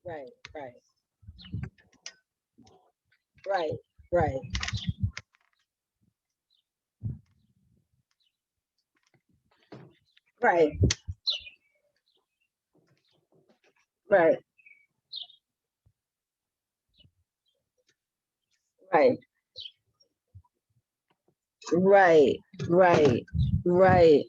right, right, right, right, right, right, right, right, right, right.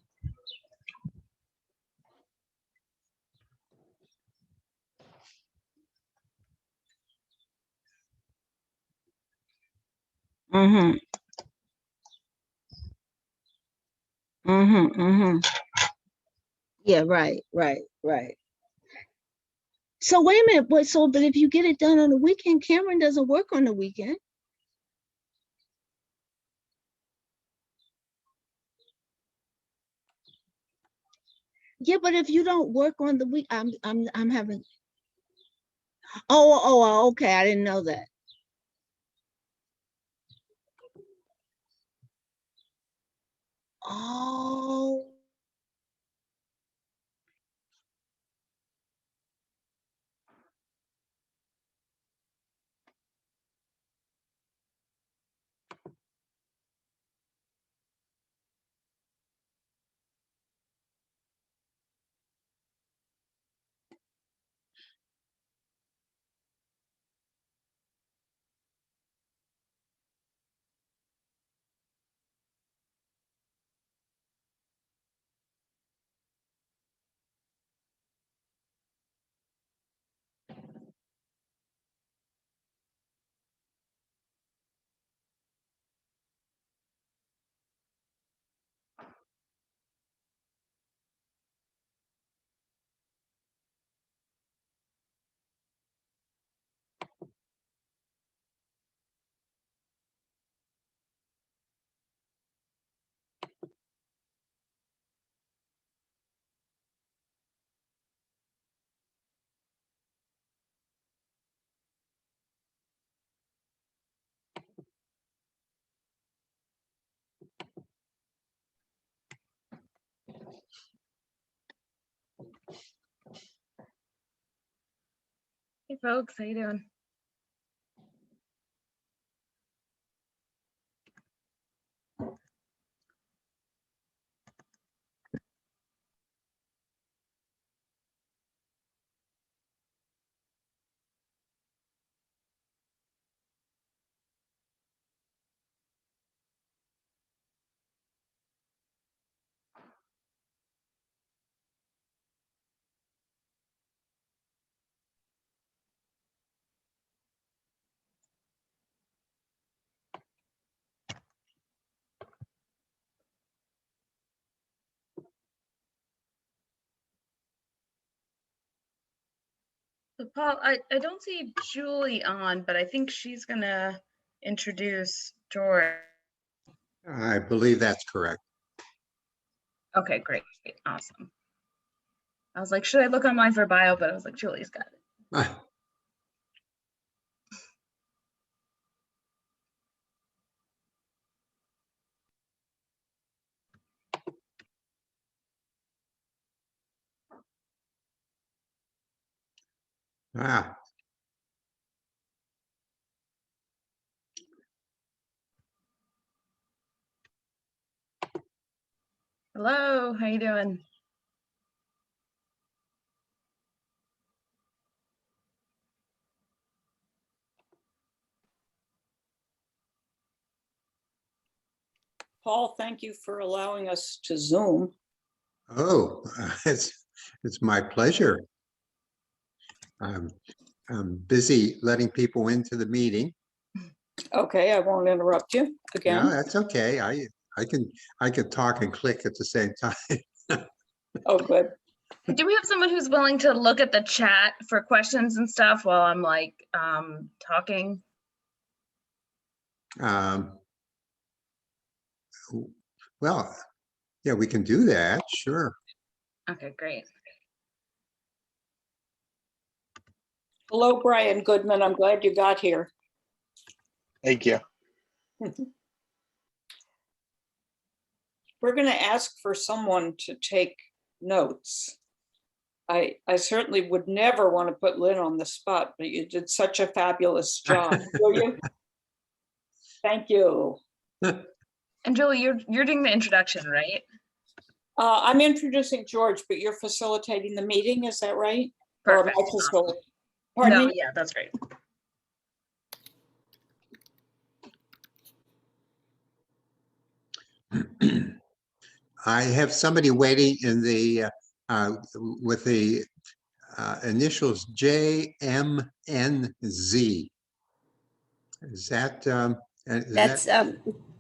Mm-hmm. Mm-hmm. Mm-hmm. Yeah, right, right, right. So wait a minute, but if you get it done on the weekend, Cameron doesn't work on the weekend. Yeah, but if you don't work on the week, I'm having. Okay. I didn't know that. Oh. Hey folks, how you doing? So Paul, I don't see Julie on, but I think she's gonna introduce George. I believe that's correct. Okay, great, awesome. I was like, should I look online for bio? But I was like, Julie's got it. Ah, Hello, how you doing? Paul, thank you for allowing us to Zoom. oh, it's my pleasure. I'm busy letting people into the meeting. Okay, I won't interrupt you No, again. that's okay. I can talk and click at the same time. Oh, good. Do we have someone who's willing to look at the chat for questions and stuff while I'm like talking? Well, yeah, we can do that. Sure. Okay, great. Hello, Brian Goodman. I'm glad you got here. Thank you. We're going to ask for someone to take notes. I certainly would never want to put Lynn on the spot, but you did such a fabulous job. Will you? Thank you. And Julie, you're doing the introduction, right? I'm introducing George, but you're facilitating the meeting, is that right? Or am I Perfect. facilitating? Pardon No, me? yeah, that's great. I have somebody waiting in the, with the initials JMNZ. Is that, That's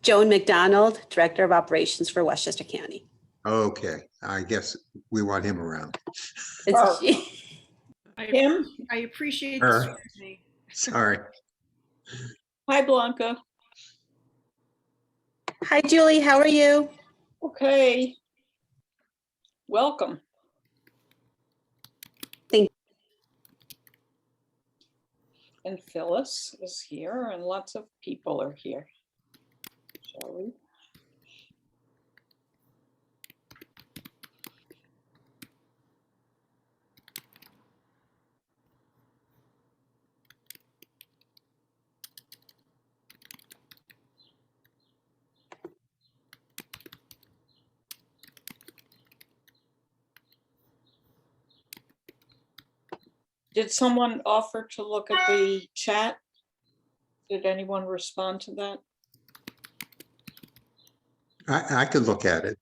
Joan McDonald, Director of Operations for Westchester County. okay, I guess we want him around. Her. Him? I appreciate Her. the scrutiny. Sorry. Hi, Blanca. Hi, Julie. How are you? Okay. Welcome. Thank And Phyllis is here and lots of people are here. Shall we? Did someone offer to look at the chat? Did anyone respond to that? I could look at it.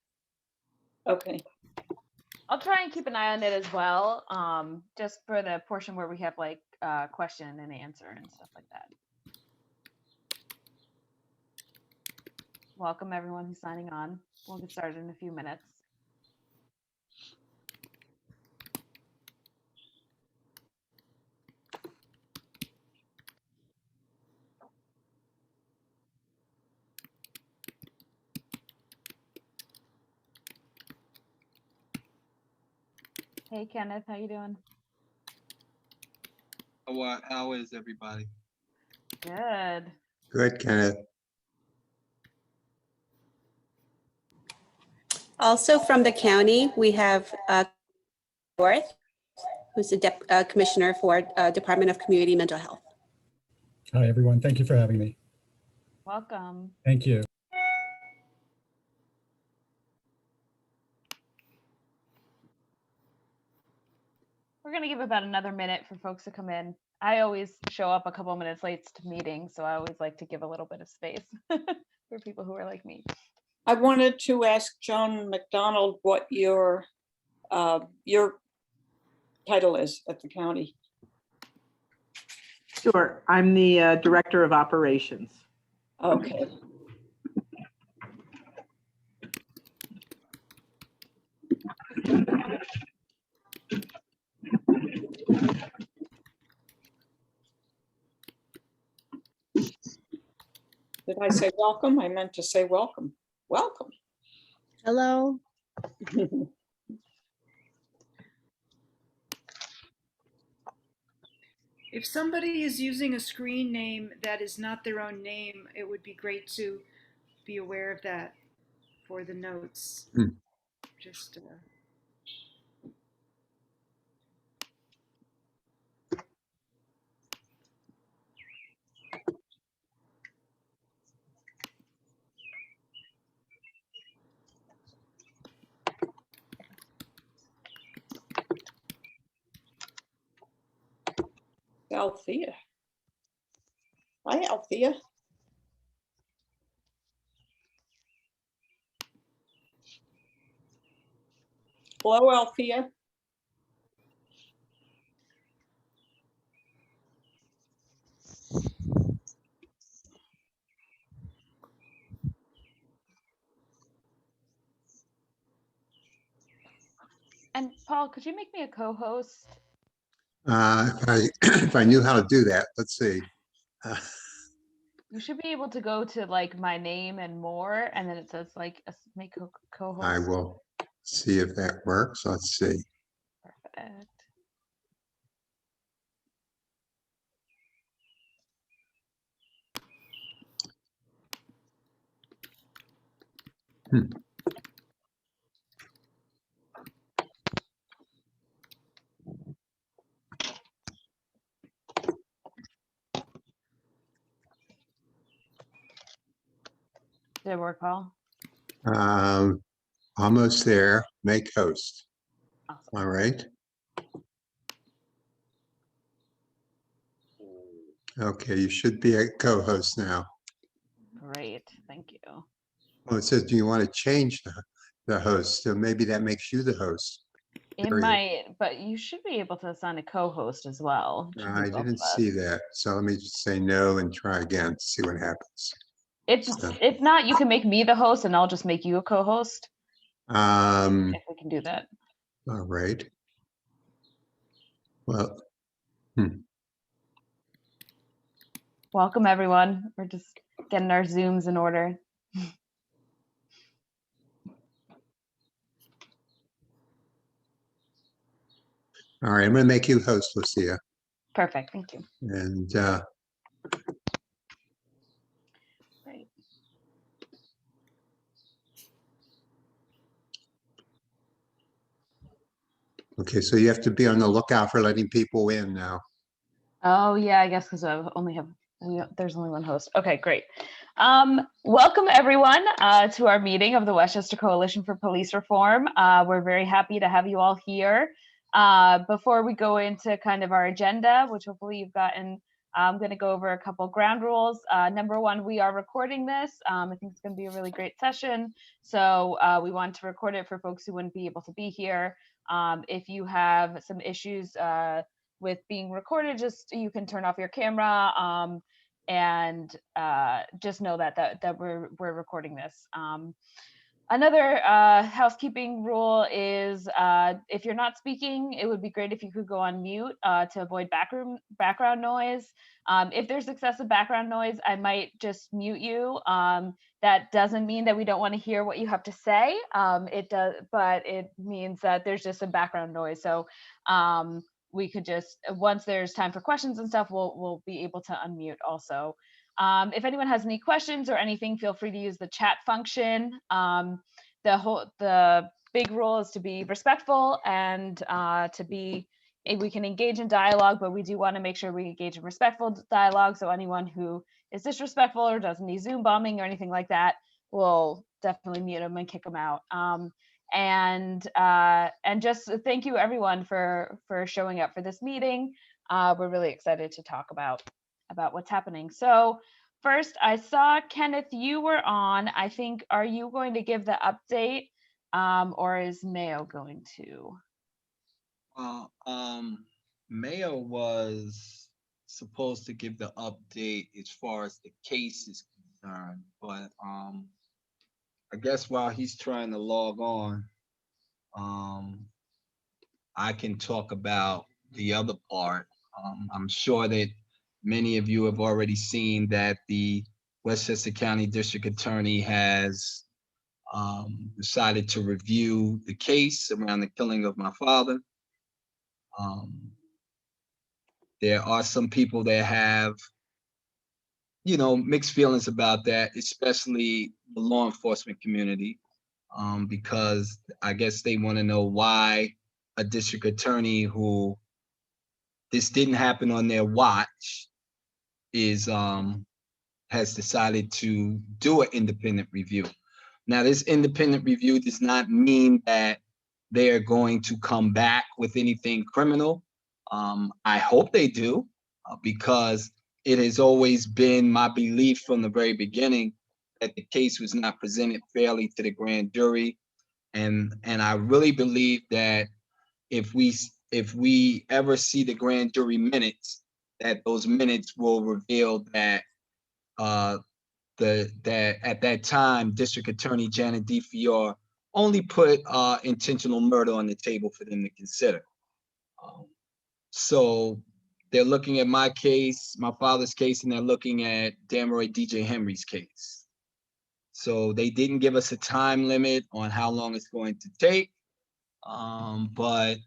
Okay. I'll try and keep an eye on it as well, just for the portion where we have like question and answer and stuff like that. Welcome everyone who's signing on. We'll get started in a few minutes. Hey Kenneth, how you doing? How is everybody? Good. Good, Kenneth. Also from the county, we have Worth, who's the Commissioner for Department of Community Mental Health. Hi, everyone. Thank you for having me. Welcome. Thank you. We're gonna give about another minute for folks to come in. I always show up a couple minutes late to meetings, so I always like to give a little bit of space for people who are like me. I wanted to ask Joan McDonald what your title is at the county. Sure, I'm the Director of Operations. Okay. Did I say welcome? I meant to say welcome. Welcome. Hello. If somebody is using a screen name that is not their own name, it would be great to be aware of that for the notes. Just Althea. Hi, Althea. Hello, Althea. And Paul, could you make me a co-host? If I knew how to do that, let's see. You should be able to go to like my name and more, and then it says like make co-host. I will see if that works. Let's see. Perfect. it work, Paul? Almost there. Make host. Awesome. All right. Okay, you should be a co-host now. Great, thank you. Oh, it says, do you want to change the host? So maybe that makes you the host. It Period. might, but you should be able to assign a co-host as well. It should be I both of didn't us. see that. So let me just say no and try again, see what happens. So, If not, you can make me the host and I'll just make you a co-host all if we can do that. right. Well, Welcome, everyone. We're just getting our Zooms in order. all right, I'm going to make you host, Lucia. Perfect, thank you. And Great. okay, so you have to be on the lookout for letting people in now. Oh yeah, I guess because there's only one host. Okay, great. Welcome everyone to our meeting of the Westchester Coalition for Police Reform. We're very happy to have you all here. Before we go into kind of our agenda, which hopefully you've gotten, I'm going to go over a couple ground rules. Number one, we are recording this. I think it's going to be a really great session. So we want to record it for folks who wouldn't be able to be here. If you have some issues with being recorded, just you can turn off your camera and just know that we're recording this. Another housekeeping rule is if you're not speaking, it would be great if you could go on mute to avoid background noise. If there's excessive background noise, I might just mute you. That doesn't mean that we don't want to hear what you have to say. It does, but it means that there's just some background noise. So we could just, once there's time for questions and stuff, we'll be able to unmute also. If anyone has any questions or anything, feel free to use the chat function. The big rule is to be respectful and we can engage in dialogue, but we do want to make sure we engage in respectful dialogue. So anyone who is disrespectful or does any Zoom bombing or anything like that, we'll definitely mute them and kick them out. And just thank you everyone for showing up for this meeting. We're really excited to talk about what's happening. So first, I saw Kenneth, you were on. I think, are you going to give the update or is Mayo going to? Mayo was supposed to give the update as far as the case is concerned, but I guess while he's trying to log on, I can talk about the other part. I'm sure that many of you have already seen that the Westchester County District Attorney has decided to review the case around the killing of my father. There are some people that have, mixed feelings about that, especially the law enforcement community, because I guess they want to know why a district attorney who this didn't happen on their watch has decided to do an independent review. Now, this independent review does not mean that they are going to come back with anything criminal. I hope they do, because it has always been my belief from the very beginning that the case was not presented fairly to the grand jury. And I really believe that if we ever see the grand jury minutes, that those minutes will reveal that that at that time, District Attorney Janet DeFiore only put intentional murder on the table for them to consider. So they're looking at my case, my father's case, and they're looking at Damroy DJ Henry's case. So they didn't give us a time limit on how long it's going to take. But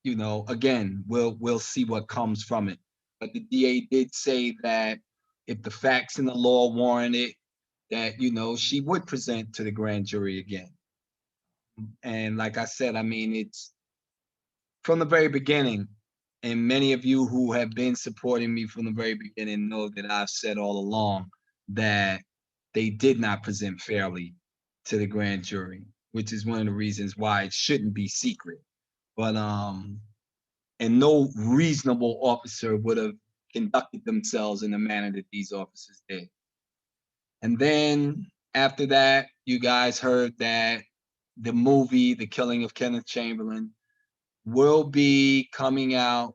again, we'll see what comes from it. But the DA did say that if the facts and the law warrant it, that she would present to the grand jury again. And like I said, I mean, it's from the very beginning, and many of you who have been supporting me from the very beginning know that I've said all along that they did not present fairly to the grand jury, which is one of the reasons why it shouldn't be secret. But and no reasonable officer would have conducted themselves in the manner that these officers did. And then after that, you guys heard that the movie, The Killing of Kenneth Chamberlain, will be coming out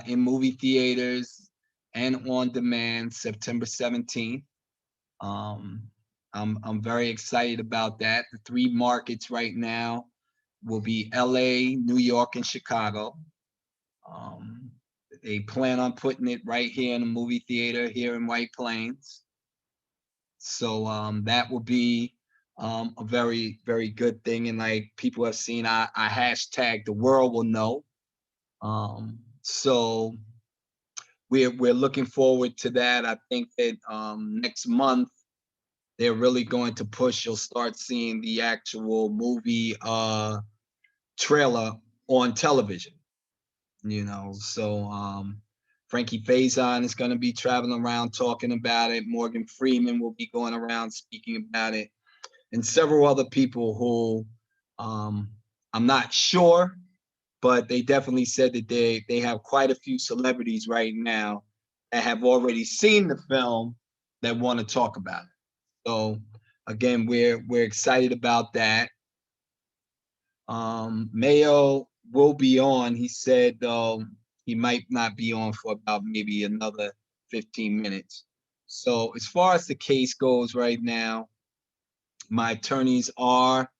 in movie theaters and on demand September 17th. I'm very excited about that. The 3 markets right now will be LA, New York, and Chicago. They plan on putting it right here in a movie theater here in White Plains. So that will be a very, very good thing. And like people have seen, I hashtag the world will know. So we're looking forward to that. I think that next month they're really going to push. You'll start seeing the actual movie trailer on television. You know, so Frankie Faison is going to be traveling around talking about it. Morgan Freeman will be going around speaking about it, and several other people who I'm not sure, but they definitely said that they have quite a few celebrities right now that have already seen the film that want to talk about it. So again, we're excited about that. Mayo will be on. He said he might not be on for about maybe another 15 minutes. So as far as the case goes right now, my attorneys are,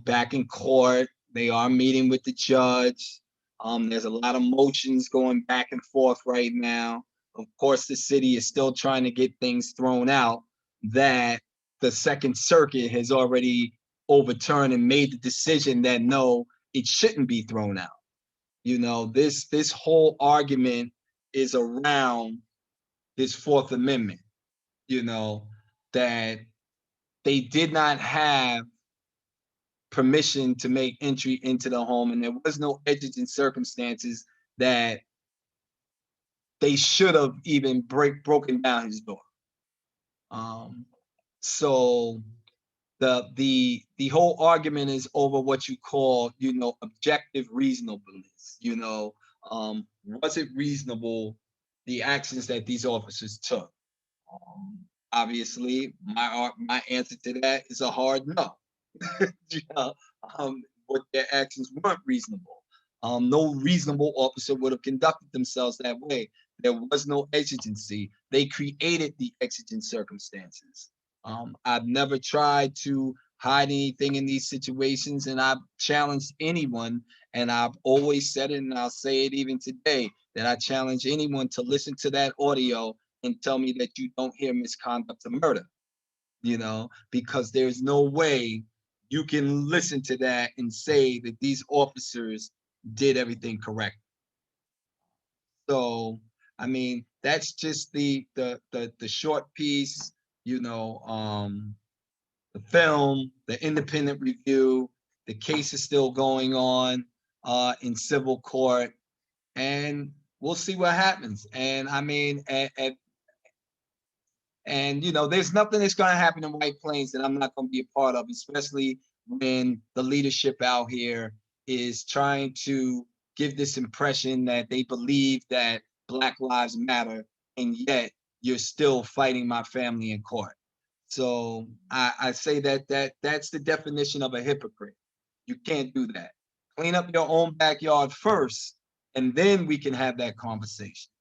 back in court. They are meeting with the judge. There's a lot of motions going back and forth right now. Of course, the city is still trying to get things thrown out that the Second Circuit has already overturned and made the decision that no, it shouldn't be thrown out. This whole argument is around this Fourth Amendment, that they did not have permission to make entry into the home, and there was no exigent circumstances that they should have even broken down his door. So the whole argument is over what you call, objective reasonableness. Was it reasonable, the actions that these officers took? Obviously, my answer to that is a hard no. What their actions weren't reasonable. No reasonable officer would have conducted themselves that way. There was no exigency. They created the exigent circumstances. I've never tried to hide anything in these situations, and I've challenged anyone, and I've always said it, and I'll say it even today, that I challenge anyone to listen to that audio and tell me that you don't hear misconduct or murder, because there's no way you can listen to that and say that these officers did everything correct. So, I mean, that's just the short piece, the film, the independent review. The case is still going on in civil court, and we'll see what happens. And I mean, there's nothing that's going to happen in White Plains that I'm not going to be a part of, especially when the leadership out here is trying to give this impression that they believe that Black Lives Matter, and yet you're still fighting my family in court. So I say that's the definition of a hypocrite. You can't do that. Clean up your own backyard first, and then we can have that conversation.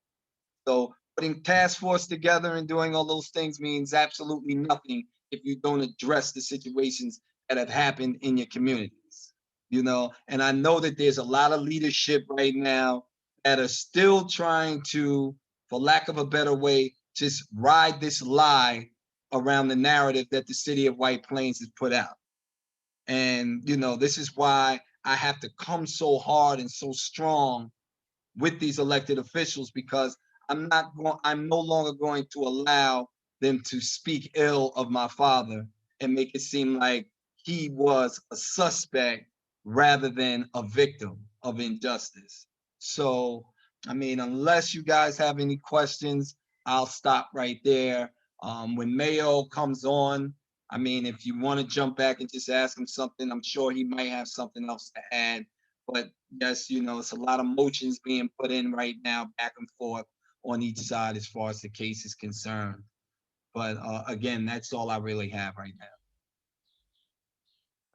So putting task force together and doing all those things means absolutely nothing if you don't address the situations that have happened in your communities, And I know that there's a lot of leadership right now that are still trying to, for lack of a better way, just ride this lie around the narrative that the city of White Plains has put out. And, this is why I have to come so hard and so strong with these elected officials, because I'm no longer going to allow them to speak ill of my father and make it seem like he was a suspect rather than a victim of injustice. So, I mean, unless you guys have any questions, I'll stop right there. When Mayo comes on, I mean, if you want to jump back and just ask him something, I'm sure he might have something else to add. But yes, you know, it's a lot of motions being put in right now, back and forth on each side as far as the case is concerned. But again, that's all I really have right now.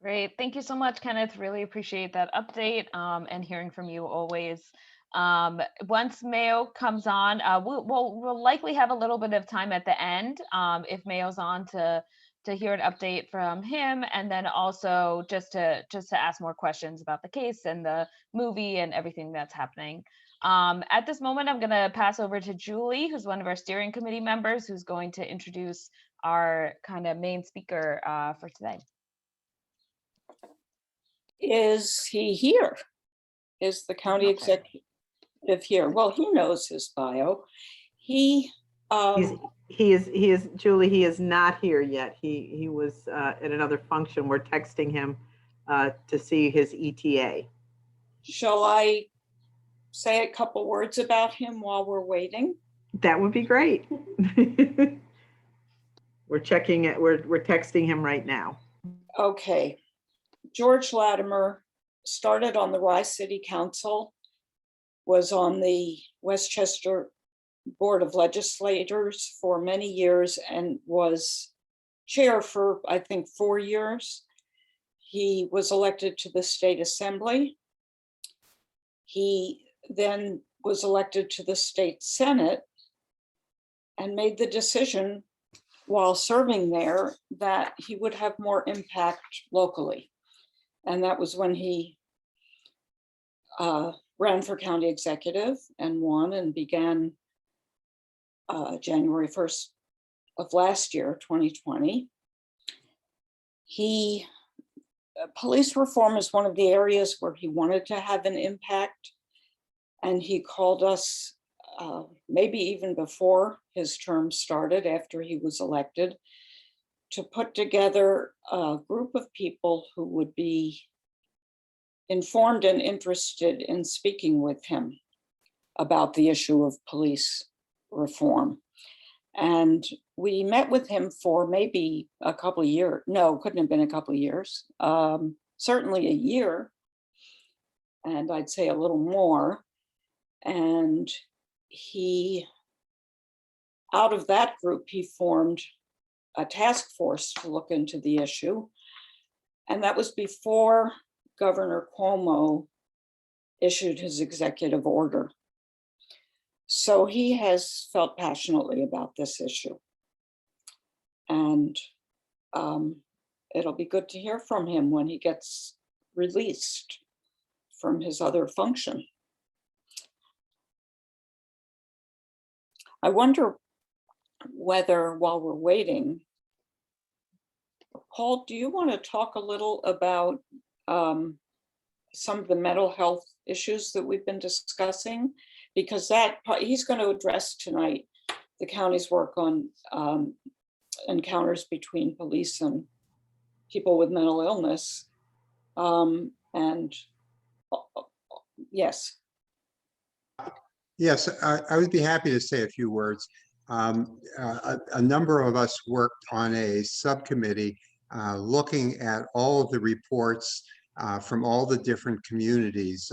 Great. Thank you so much, Kenneth. Really appreciate that update and hearing from you always. Once Mayo comes on, we'll likely have a little bit of time at the end if Mayo's on to hear an update from him, and then also just to ask more questions about the case and the movie and everything that's happening. At this moment, I'm going to pass over to Julie, who's one of our steering committee members, who's going to introduce our kind of main speaker for today. Is he here? Is the county executive here? Well, he knows his bio. He is Julie. He is not here yet. He was at another function. We're texting him to see his ETA. Shall I say a couple words about him while we're waiting? That would be great. We're checking it. We're texting him right now. Okay. George Latimer started on the Rye City Council, was on the Westchester Board of Legislators for many years, and was chair for, I think, 4 years. He was elected to the state assembly. He then was elected to the state senate and made the decision while serving there that he would have more impact locally. And that was when he ran for county executive and won, and began January 1st of last year, 2020. Police reform is one of the areas where he wanted to have an impact. And he called us maybe even before his term started, after he was elected, to put together a group of people who would be informed and interested in speaking with him about the issue of police reform. And we met with him for maybe a couple of years. No, couldn't have been a couple of years. Certainly a year, and I'd say a little more. And out of that group, he formed a task force to look into the issue. And that was before Governor Cuomo issued his executive order. So he has felt passionately about this issue. And it'll be good to hear from him when he gets released from his other function. I wonder whether, while we're waiting, Paul, do you want to talk a little about some of the mental health issues that we've been discussing? Because he's going to address tonight the county's work on encounters between police and people with mental illness. Yes. Yes, I would be happy to say a few words. A number of us worked on a subcommittee looking at all of the reports from all the different communities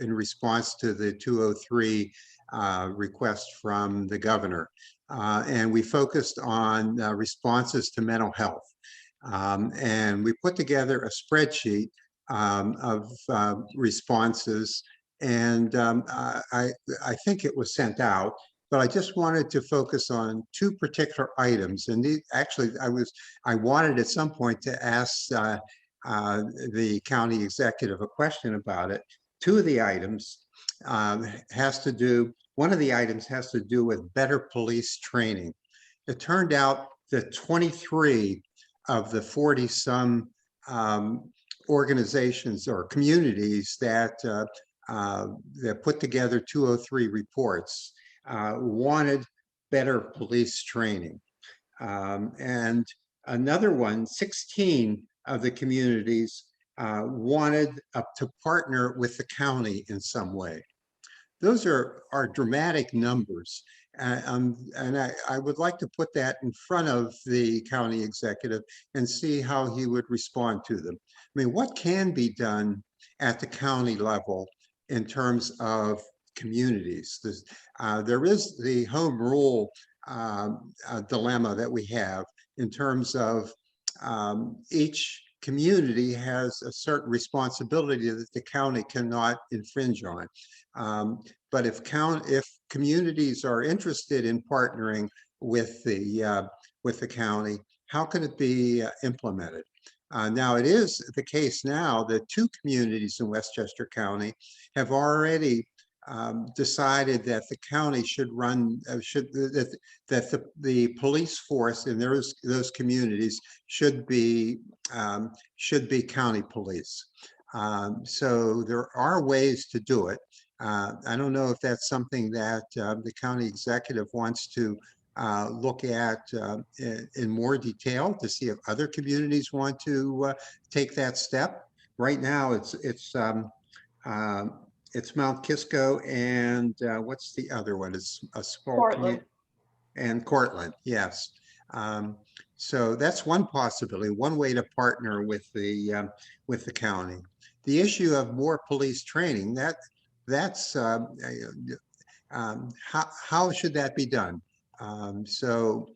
in response to the 203 request from the governor. And we focused on responses to mental health. And we put together a spreadsheet of responses. And I think it was sent out, but I just wanted to focus on two particular items. And actually, I wanted at some point to ask the county executive a question about it. Two of the items one of the items has to do with better police training. It turned out that 23 of the 40-some organizations or communities that put together 203 reports wanted better police training. And another one, 16 of the communities wanted to partner with the county in some way. Those are dramatic numbers. And I would like to put that in front of the county executive and see how he would respond to them. I mean, what can be done at the county level in terms of communities? There is the home rule dilemma that we have in terms of each community has a certain responsibility that the county cannot infringe on. But if communities are interested in partnering with the county, how can it be implemented? Now, it is the case now that 2 communities in Westchester County have already decided that the county should run, that the police force in those communities should be county police. So there are ways to do it. I don't know if that's something that the county executive wants to look at in more detail to see if other communities want to take that step. Right now, it's Mount Kisco and what's the other one? It's a small community. And Cortland, yes. So that's one possibility, one way to partner with the county. The issue of more police training, that's how should that be done? So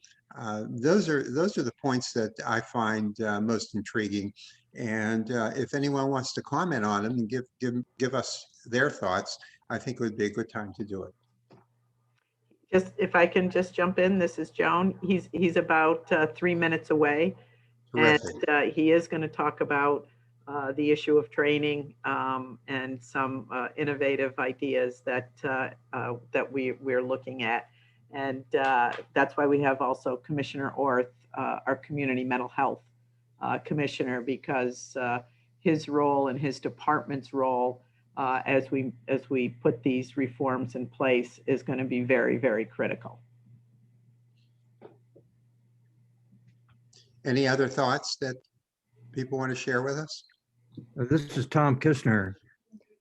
those are the points that I find most intriguing. And if anyone wants to comment on them and give us their thoughts, I think it would be a good time to do it. Just if I can just jump in, this is Joan. He's about 3 minutes away. Terrific. And he is going to talk about the issue of training and some innovative ideas that we're looking at. And that's why we have also Commissioner Orth, our community mental health commissioner, because his role and his department's role as we put these reforms in place is going to be very, very critical. Any other thoughts that people want to share with us? This is Tom Kistner.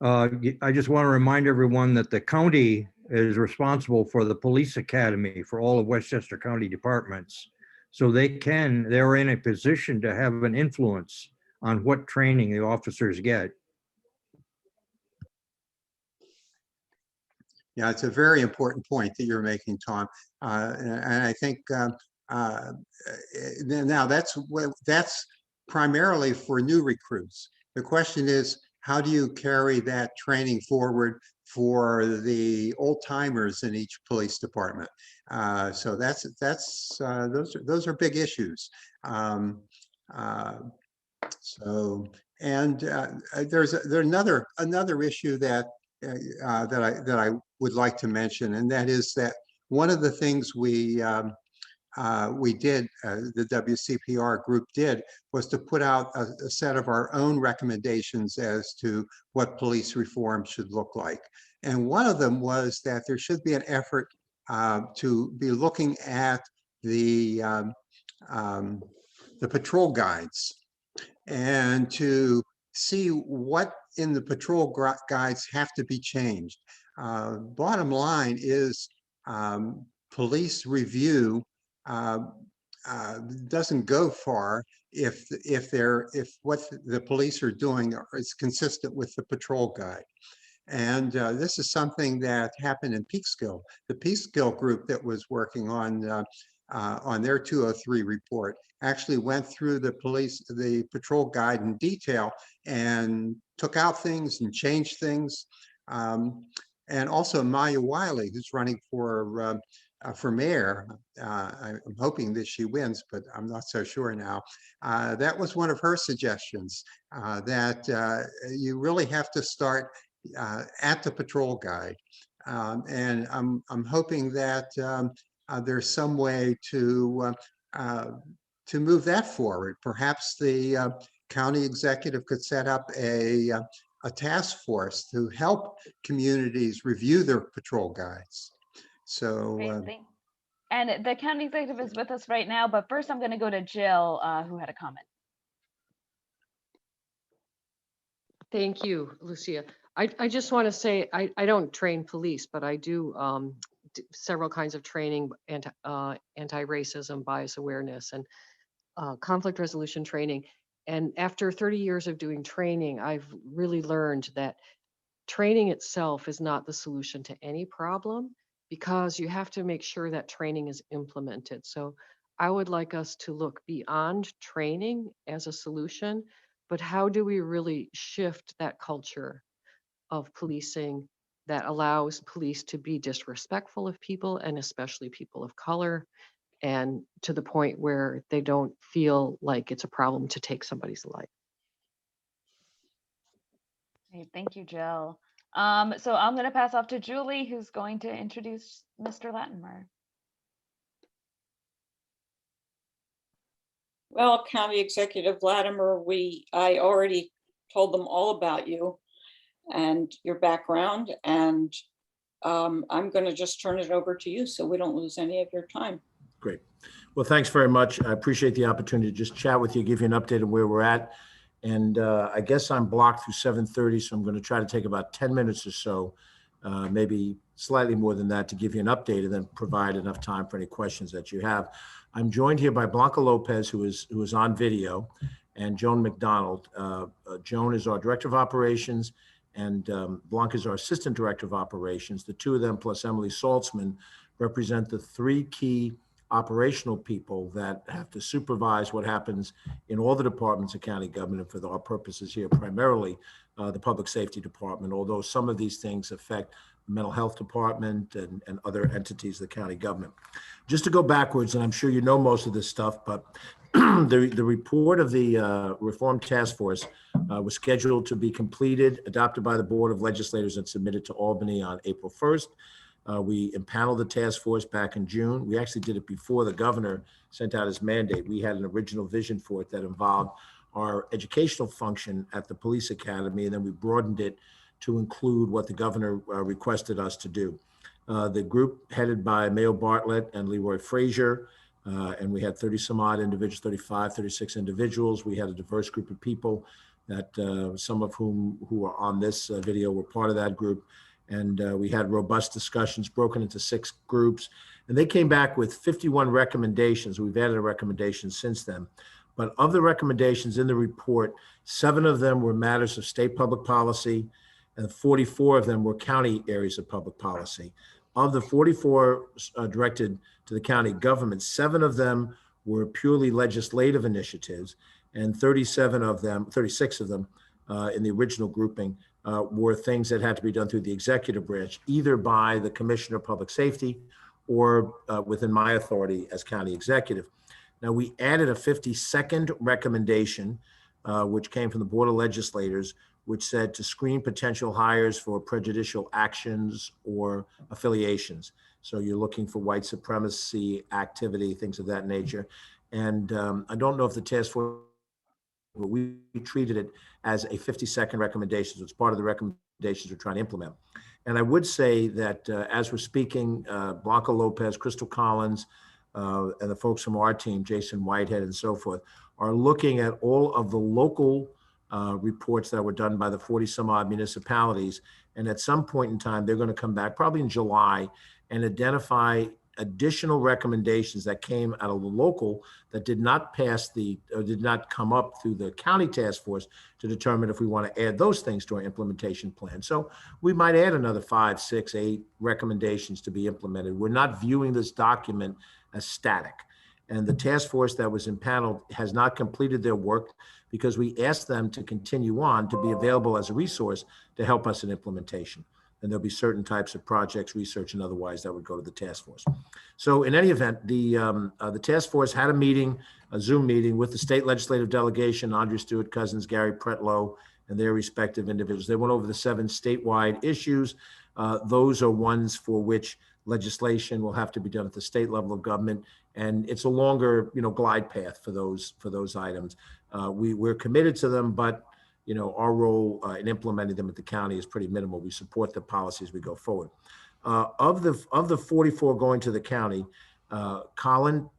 I just want to remind everyone that the county is responsible for the police academy for all of Westchester County departments. So they're in a position to have an influence on what training the officers get. Yeah, it's a very important point that you're making, Tom. And I think now that's primarily for new recruits. The question is, how do you carry that training forward for the old timers in each police department? So those are big issues. There's another issue that I would like to mention, and that is that one of the things we did, the WCPR group did, was to put out a set of our own recommendations as to what police reform should look like. And one of them was that there should be an effort to be looking at the patrol guides and to see what in the patrol guides have to be changed. Bottom line is police review doesn't go far if what the police are doing is consistent with the patrol guide. And this is something that happened in Peekskill. The Peekskill group that was working on their 203 report actually went through the patrol guide in detail and took out things and changed things. And also Maya Wiley, who's running for mayor. I'm hoping that she wins, but I'm not so sure now. That was one of her suggestions, that you really have to start at the patrol guide. And I'm hoping that there's some way to move that forward. Perhaps the county executive could set up a task force to help communities review their patrol guides. So, and the county executive is with us right now, but first I'm going to go to Jill, who had a comment. Thank you, Lucia. I just want to say I don't train police, but I do several kinds of training, anti-racism, bias awareness, and conflict resolution training. And after 30 years of doing training, I've really learned that training itself is not the solution to any problem, because you have to make sure that training is implemented. So I would like us to look beyond training as a solution, but how do we really shift that culture of policing that allows police to be disrespectful of people, and especially people of color, and to the point where they don't feel like it's a problem to take somebody's life. Great, thank you, Jill. So I'm going to pass off to Julie, who's going to introduce Mr. Latimer. Well, County Executive Latimer, I already told them all about you and your background, and I'm going to just turn it over to you so we don't lose any of your time. Great. Well, thanks very much. I appreciate the opportunity to just chat with you, give you an update on where we're at. And I guess I'm blocked through 7:30, so I'm going to try to take about 10 minutes or so, maybe slightly more than that, to give you an update and then provide enough time for any questions that you have. I'm joined here by Blanca Lopez, who is on video, and Joan McDonald. Joan is our Director of Operations, and Blanca is our Assistant Director of Operations. The two of them, plus Emily Saltzman, represent the three key operational people that have to supervise what happens in all the departments of county government, and for our purposes here, primarily the Public Safety Department, although some of these things affect the Mental Health Department and other entities of the county government. Just to go backwards, and I'm sure you know most of this stuff, but the report of the Reform Task Force was scheduled to be completed, adopted by the Board of Legislators, and submitted to Albany on April 1st. We impaneled the task force back in June. We actually did it before the governor sent out his mandate. We had an original vision for it that involved our educational function at the police academy, and then we broadened it to include what the governor requested us to do. The group headed by Mayo Bartlett and Leroy Frazier, and we had 30 some odd individuals, 35, 36 individuals. We had a diverse group of people that some of whom who are on this video were part of that group. And we had robust discussions broken into 6 groups, and they came back with 51 recommendations. We've added a recommendation since then. But of the recommendations in the report, 7 of them were matters of state public policy, and 44 of them were county areas of public policy. Of the 44 directed to the county government, 7 of them were purely legislative initiatives, and 36 of them in the original grouping were things that had to be done through the executive branch, either by the Commissioner of Public Safety or within my authority as county executive. Now, we added a 52nd recommendation, which came from the Board of Legislators, which said to screen potential hires for prejudicial actions or affiliations. So you're looking for white supremacy activity, things of that nature. And I don't know if the task force, but we treated it as a 52nd recommendation. So it's part of the recommendations we're trying to implement. And I would say that as we're speaking, Blanca Lopez, Crystal Collins, and the folks from our team, Jason Whitehead and so forth, are looking at all of the local reports that were done by the 40 some odd municipalities. And at some point in time, they're going to come back, probably in July, and identify additional recommendations that came out of the local that did not pass did not come up through the county task force to determine if we want to add those things to our implementation plan. So we might add another 5, 6, 8 recommendations to be implemented. We're not viewing this document as static. And the task force that was impaneled has not completed their work because we asked them to continue on to be available as a resource to help us in implementation. And there'll be certain types of projects, research and otherwise, that would go to the task force. So in any event, the task force had a meeting, a Zoom meeting with the state legislative delegation, Andrea Stewart Cousins, Gary Pretlow, and their respective individuals. They went over the 7 statewide issues. Those are ones for which legislation will have to be done at the state level of government. And it's a longer, glide path for those items. We're committed to them, but our role in implementing them at the county is pretty minimal. We support the policies as we go forward. Of the 44 going to the county, Colin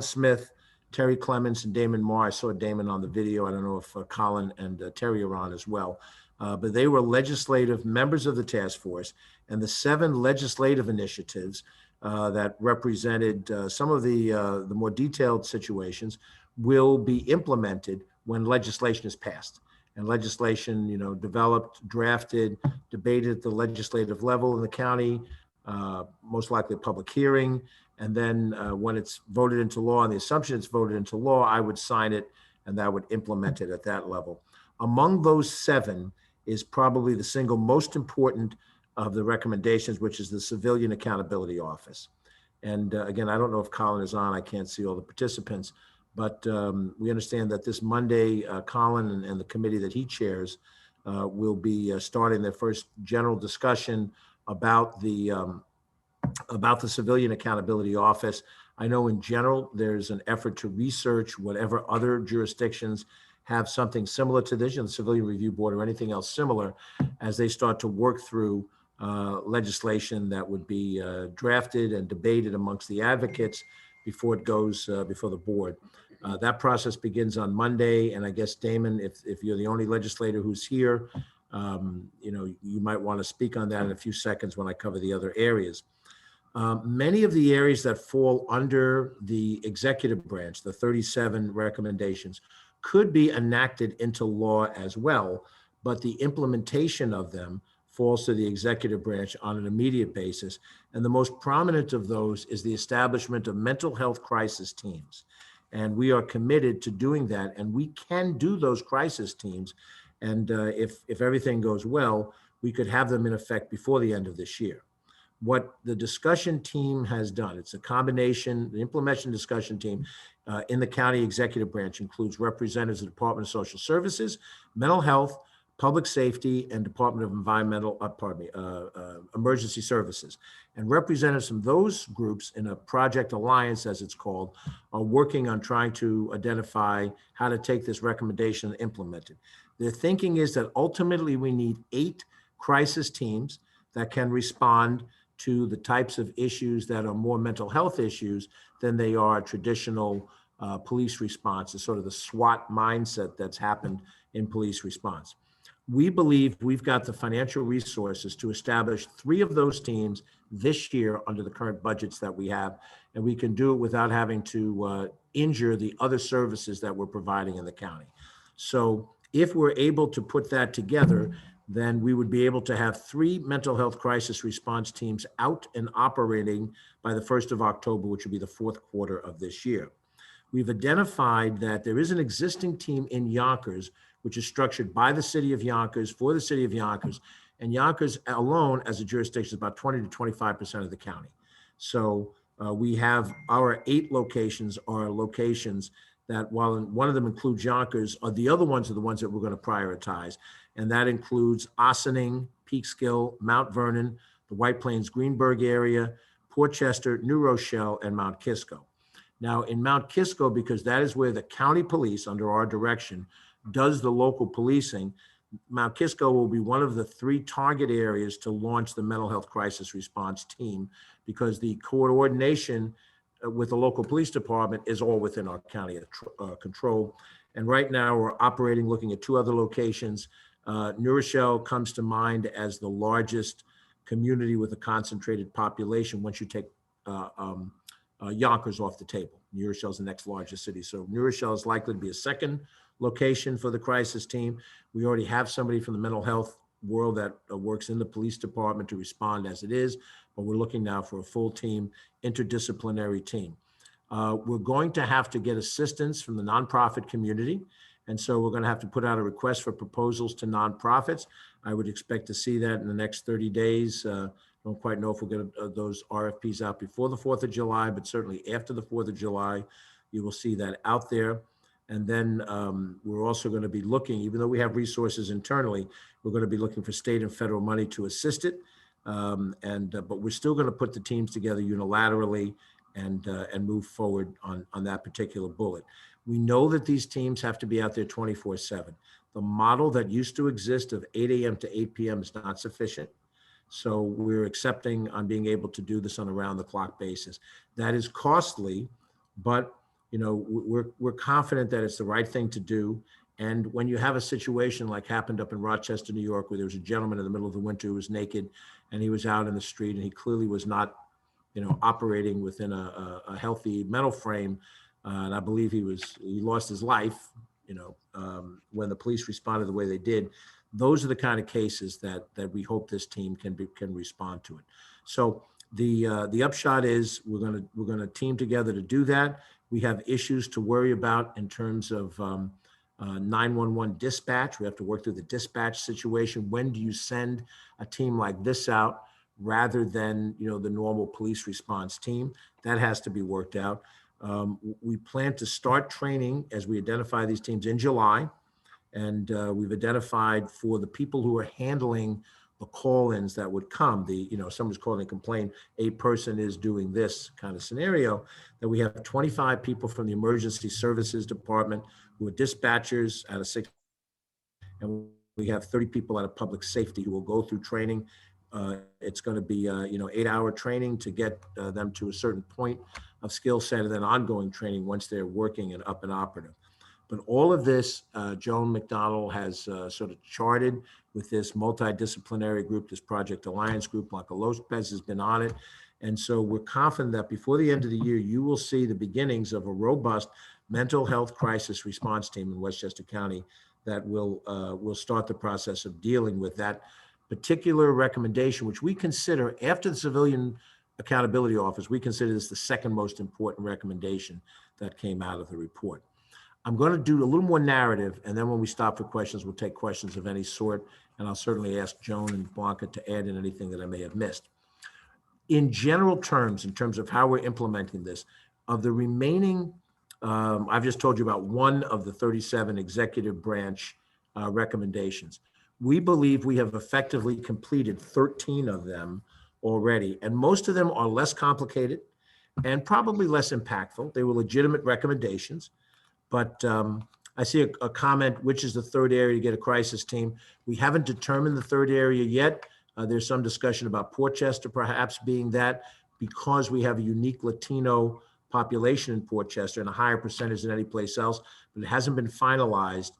Smith, Terry Clements and Damon Marr. I saw Damon on the video. I don't know if Colin and Terry are on as well. But they were legislative members of the task force, and the 7 legislative initiatives that represented some of the more detailed situations will be implemented when legislation is passed. And legislation, developed, drafted, debated at the legislative level in the county, most likely a public hearing. And then when it's voted into law, on the assumption it's voted into law, I would sign it and that would implement it at that level. Among those 7 is probably the single most important of the recommendations, which is the Civilian Accountability Office. And again, I don't know if Colin is on, I can't see all the participants, but we understand that this Monday, Colin and the committee that he chairs will be starting their first general discussion about the Civilian Accountability Office. I know in general, there's an effort to research whatever other jurisdictions have something similar to this, the Civilian Review Board or anything else similar, as they start to work through legislation that would be drafted and debated amongst the advocates before it goes before the board. That process begins on Monday, and I guess, Damon, if you're the only legislator who's here, you might want to speak on that in a few seconds when I cover the other areas. Many of the areas that fall under the executive branch, the 37 recommendations, could be enacted into law as well, but the implementation of them falls to the executive branch on an immediate basis. And the most prominent of those is the establishment of mental health crisis teams. And we are committed to doing that, and we can do those crisis teams. And if everything goes well, we could have them in effect before the end of this year. What the discussion team has done, it's a combination, the implementation discussion team in the county executive branch includes representatives of the Department of Social Services, Mental Health, Public Safety, and Department of Emergency Services. And representatives from those groups in a project alliance, as it's called, are working on trying to identify how to take this recommendation and implement it. Their thinking is that ultimately we need 8 crisis teams that can respond to the types of issues that are more mental health issues than they are traditional police response. It's sort of the SWAT mindset that's happened in police response. We believe we've got the financial resources to establish 3 of those teams this year under the current budgets that we have, and we can do it without having to injure the other services that we're providing in the county. So if we're able to put that together, then we would be able to have 3 mental health crisis response teams out and operating by the 1st of October, which will be the 4th quarter of this year. We've identified that there is an existing team in Yonkers, which is structured by the city of Yonkers for the city of Yonkers. And Yonkers alone as a jurisdiction is about 20 to 25% of the county. So we have our 8 locations are locations that, while one of them includes Yonkers, the other ones are the ones that we're going to prioritize. And that includes Ossining, Peekskill, Mount Vernon, the White Plains, Greenberg area, Port Chester, New Rochelle, and Mount Kisco. Now in Mount Kisco, because that is where the county police under our direction does the local policing, Mount Kisco will be one of the 3 target areas to launch the mental health crisis response team, because the coordination with the local police department is all within our county control. And right now we're operating, looking at 2 other locations. New Rochelle comes to mind as the largest community with a concentrated population once you take Yonkers off the table. New Rochelle is the next largest city. So New Rochelle is likely to be a 2nd location for the crisis team. We already have somebody from the mental health world that works in the police department to respond as it is, but we're looking now for a full team, interdisciplinary team. We're going to have to get assistance from the nonprofit community. And so we're going to have to put out a request for proposals to nonprofits. I would expect to see that in the next 30 days. Don't quite know if we'll get those RFPs out before the 4th of July, but certainly after the 4th of July, you will see that out there. And then we're also going to be looking, even though we have resources internally, we're going to be looking for state and federal money to assist it. But we're still going to put the teams together unilaterally and move forward on that particular bullet. We know that these teams have to be out there 24/7. The model that used to exist of 8 a.m. to 8 p.m. is not sufficient. So we're accepting on being able to do this on a round-the-clock basis. That is costly, but we're confident that it's the right thing to do. And when you have a situation like happened up in Rochester, New York, where there was a gentleman in the middle of the winter who was naked and he was out in the street and he clearly was not, operating within a healthy mental frame. And I believe he lost his life, when the police responded the way they did. Those are the kind of cases that we hope this team can respond to it. So the upshot is we're gonna team together to do that. We have issues to worry about in terms of 911 dispatch. We have to work through the dispatch situation. When do you send a team like this out rather than the normal police response team? That has to be worked out. We plan to start training as we identify these teams in July. And we've identified for the people who are handling the call-ins that would come, someone's calling a complaint, a person is doing this kind of scenario, that we have 25 people from the emergency services department who are dispatchers out of 6, and we have 30 people out of public safety who will go through training. It's going to be 8-hour training to get them to a certain point of skill set, and then ongoing training once they're working and up and operative. But all of this, Joan McDonnell has sort of charted with this multidisciplinary group, this Project Alliance group. Blanca Lopez has been on it. And so we're confident that before the end of the year, you will see the beginnings of a robust mental health crisis response team in Westchester County that will start the process of dealing with that particular recommendation, which we consider, after the Civilian Accountability Office, we consider this the second most important recommendation that came out of the report. I'm going to do a little more narrative, and then when we stop for questions, we'll take questions of any sort, and I'll certainly ask Joan and Blanca to add in anything that I may have missed. In general terms, in terms of how we're implementing this, of the remaining, I've just told you about one of the 37 executive branch recommendations. We believe we have effectively completed 13 of them already, and most of them are less complicated and probably less impactful. They were legitimate recommendations. But I see a comment, which is the third area to get a crisis team. We haven't determined the third area yet. There's some discussion about Portchester perhaps being that, because we have a unique Latino population in Portchester and a higher percentage than any place else, but it hasn't been finalized.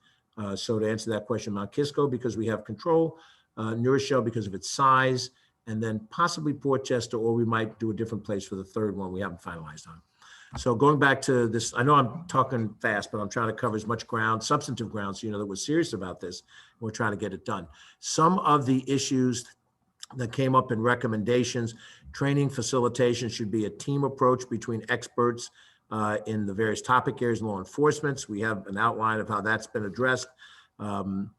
So to answer that question, Mount Kisco, because we have control, New Rochelle because of its size, and then possibly Portchester, or we might do a different place for the third one we haven't finalized on. So going back to this, I know I'm talking fast, but I'm trying to cover as much ground, substantive ground, so that we're serious about this. We're trying to get it done. Some of the issues that came up in recommendations, training facilitation should be a team approach between experts in the various topic areas, law enforcement. We have an outline of how that's been addressed. One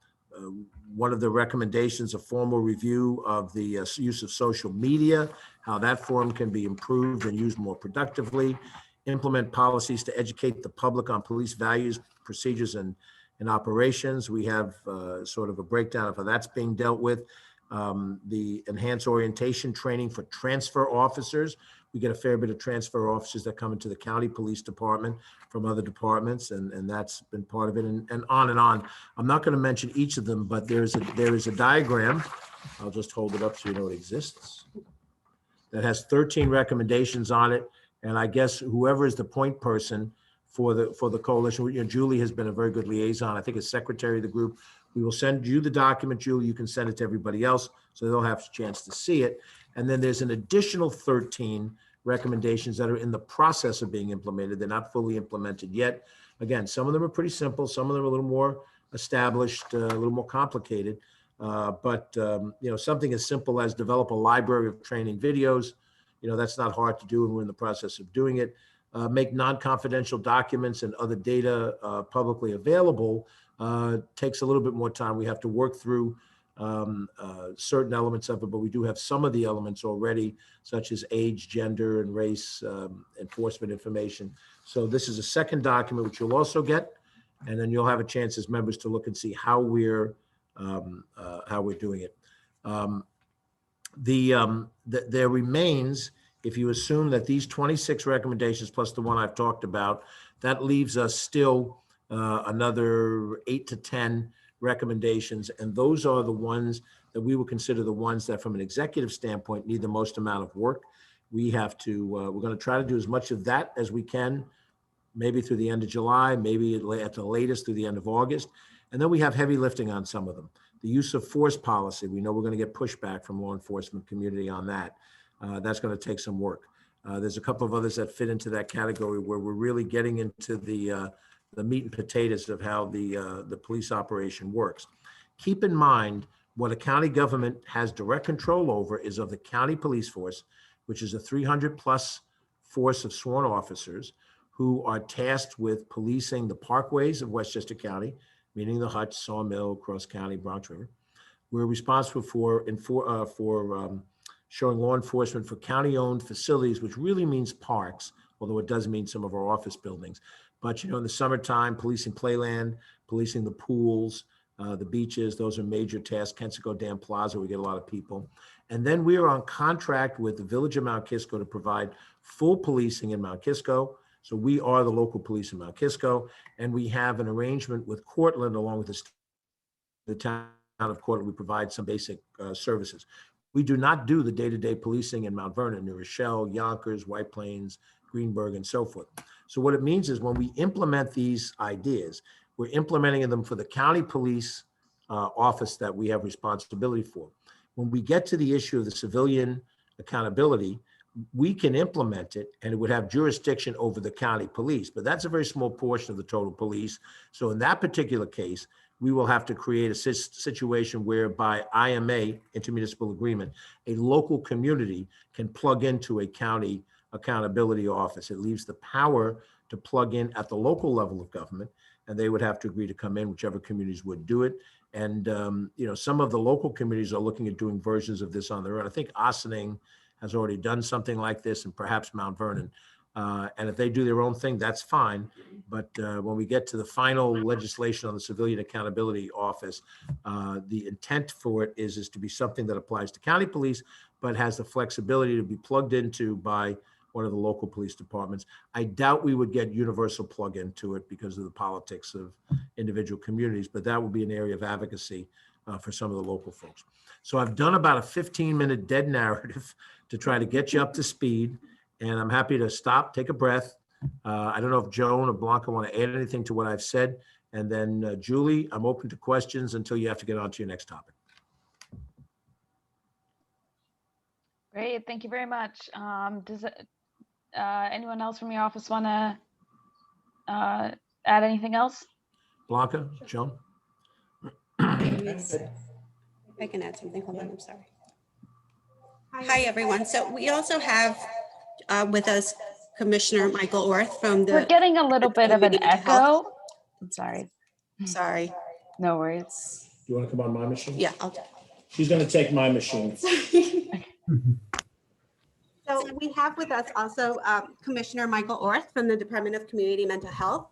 of the recommendations, a formal review of the use of social media, how that forum can be improved and used more productively. Implement policies to educate the public on police values, procedures, and operations. We have sort of a breakdown of how that's being dealt with. The enhanced orientation training for transfer officers. We get a fair bit of transfer officers that come into the county police department from other departments, and that's been part of it, and on and on. I'm not going to mention each of them, but there is a diagram. I'll just hold it up so you know it exists. That has 13 recommendations on it. And I guess whoever is the point person for the coalition, Julie has been a very good liaison. I think as secretary of the group, we will send you the document, Julie. You can send it to everybody else so they'll have a chance to see it. And then there's an additional 13 recommendations that are in the process of being implemented. They're not fully implemented yet. Again, some of them are pretty simple. Some of them are a little more established, a little more complicated. But something as simple as develop a library of training videos. That's not hard to do, and we're in the process of doing it. Make non-confidential documents and other data publicly available takes a little bit more time. We have to work through certain elements of it, but we do have some of the elements already, such as age, gender, and race enforcement information. So this is a second document, which you'll also get, and then you'll have a chance as members to look and see how we're doing it. There remains, if you assume that these 26 recommendations plus the one I've talked about, that leaves us still another 8 to 10 recommendations. And those are the ones that we will consider the ones that from an executive standpoint need the most amount of work. We have to, we're going to try to do as much of that as we can maybe through the end of July, maybe at the latest through the end of August. And then we have heavy lifting on some of them. The use of force policy, we know we're going to get pushback from law enforcement community on that. That's going to take some work. There's a couple of others that fit into that category where we're really getting into the meat and potatoes of how the police operation works. Keep in mind, what a county government has direct control over is of the county police force, which is a 300+ force of sworn officers who are tasked with policing the parkways of Westchester County, meaning the Hutch, Sawmill, Cross County, Bronx River. We're responsible for showing law enforcement for county-owned facilities, which really means parks, although it does mean some of our office buildings. But, you know, in the summertime, policing playland, policing the pools, the beaches, those are major tasks. Kensico Dam Plaza, we get a lot of people. And then we are on contract with the Village of Mount Kisco to provide full policing in Mount Kisco. So we are the local police in Mount Kisco, and we have an arrangement with Cortland, along with the town of Cortland. We provide some basic services. We do not do the day-to-day policing in Mount Vernon, New Rochelle, Yonkers, White Plains, Greenberg, and so forth. So what it means is when we implement these ideas, we're implementing them for the county police office that we have responsibility for. When we get to the issue of the civilian accountability, we can implement it and it would have jurisdiction over the county police, but that's a very small portion of the total police. So in that particular case, we will have to create a situation whereby IMA, intermunicipal agreement, a local community can plug into a county accountability office. It leaves the power to plug in at the local level of government, and they would have to agree to come in, whichever communities would do it. And, you know, some of the local communities are looking at doing versions of this on their own. I think Ossining has already done something like this, and perhaps Mount Vernon. And if they do their own thing, that's fine. But when we get to the final legislation on the Civilian Accountability Office, the intent for it is to be something that applies to county police, but has the flexibility to be plugged into by one of the local police departments. I doubt we would get universal plug into it because of the politics of individual communities, but that would be an area of advocacy for some of the local folks. So I've done about a 15-minute dead narrative to try to get you up to speed, and I'm happy to stop, take a breath. I don't know if Joan or Blanca want to add anything to what I've said. And then Julie, I'm open to questions until you have to get on to your next topic. Great, thank you very much. Does anyone else from your office want to add anything else? Blanca, Joan? I can add something. Hold on, I'm sorry. Hi, everyone. So we also have with us Commissioner Michael Orth from the— We're getting a little bit of an echo. I'm sorry. Sorry. No worries. You want to come on my machine? Yeah, I'll. She's going to take my machine. So we have with us also Commissioner Michael Orth from the Department of Community Mental Health.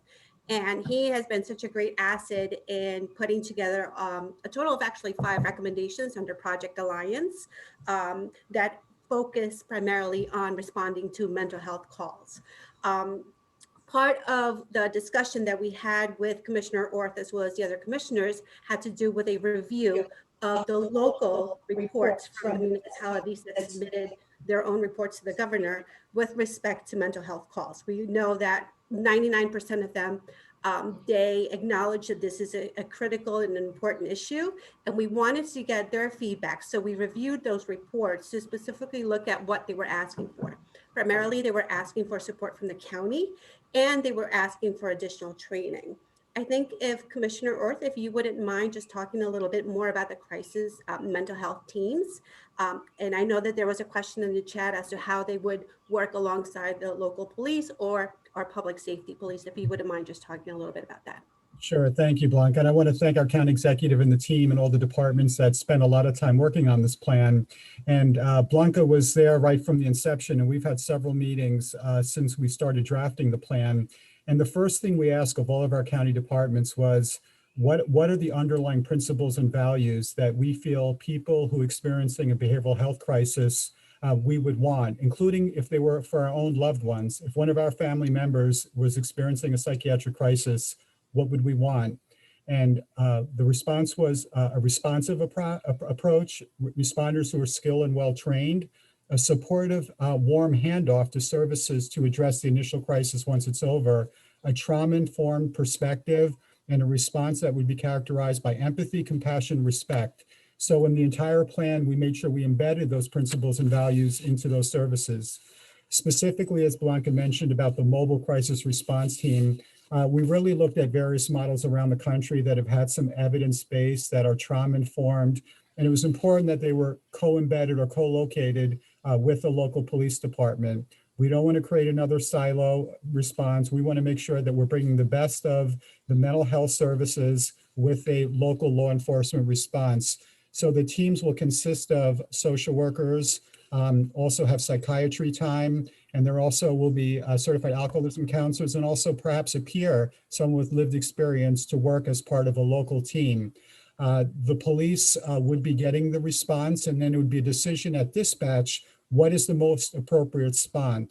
And he has been such a great asset in putting together a total of actually 5 recommendations under Project Alliance that focus primarily on responding to mental health calls. Part of the discussion that we had with Commissioner Orth as well as the other commissioners had to do with a review of the local reports from the municipalities that submitted their own reports to the governor with respect to mental health calls. We know that 99% of them, they acknowledge that this is a critical and important issue, and we wanted to get their feedback. So we reviewed those reports to specifically look at what they were asking for. Primarily, they were asking for support from the county, and they were asking for additional training. I think if Commissioner Orth, if you wouldn't mind just talking a little bit more about the crisis mental health teams. And I know that there was a question in the chat as to how they would work alongside the local police or our public safety police, if you wouldn't mind just talking a little bit about that. Sure. Thank you, Blanca. And I want to thank our county executive and the team and all the departments that spent a lot of time working on this plan. And Blanca was there right from the inception, and we've had several meetings since we started drafting the plan. And the first thing we asked of all of our county departments was, what are the underlying principles and values that we feel people who are experiencing a behavioral health crisis we would want, including if they were for our own loved ones. If one of our family members was experiencing a psychiatric crisis, what would we want? And the response was a responsive approach, responders who are skilled and well-trained, a supportive, warm handoff to services to address the initial crisis once it's over, a trauma-informed perspective, and a response that would be characterized by empathy, compassion, respect. So in the entire plan, we made sure we embedded those principles and values into those services. Specifically, as Blanca mentioned about the mobile crisis response team, we really looked at various models around the country that have had some evidence base, that are trauma-informed, and it was important that they were co-embedded or co-located with the local police department. We don't want to create another silo response. We want to make sure that we're bringing the best of the mental health services with a local law enforcement response. So the teams will consist of social workers, also have psychiatry time, and there also will be certified alcoholism counselors, and also perhaps a peer, someone with lived experience, to work as part of a local team. The police would be getting the response, and then it would be a decision at dispatch, what is the most appropriate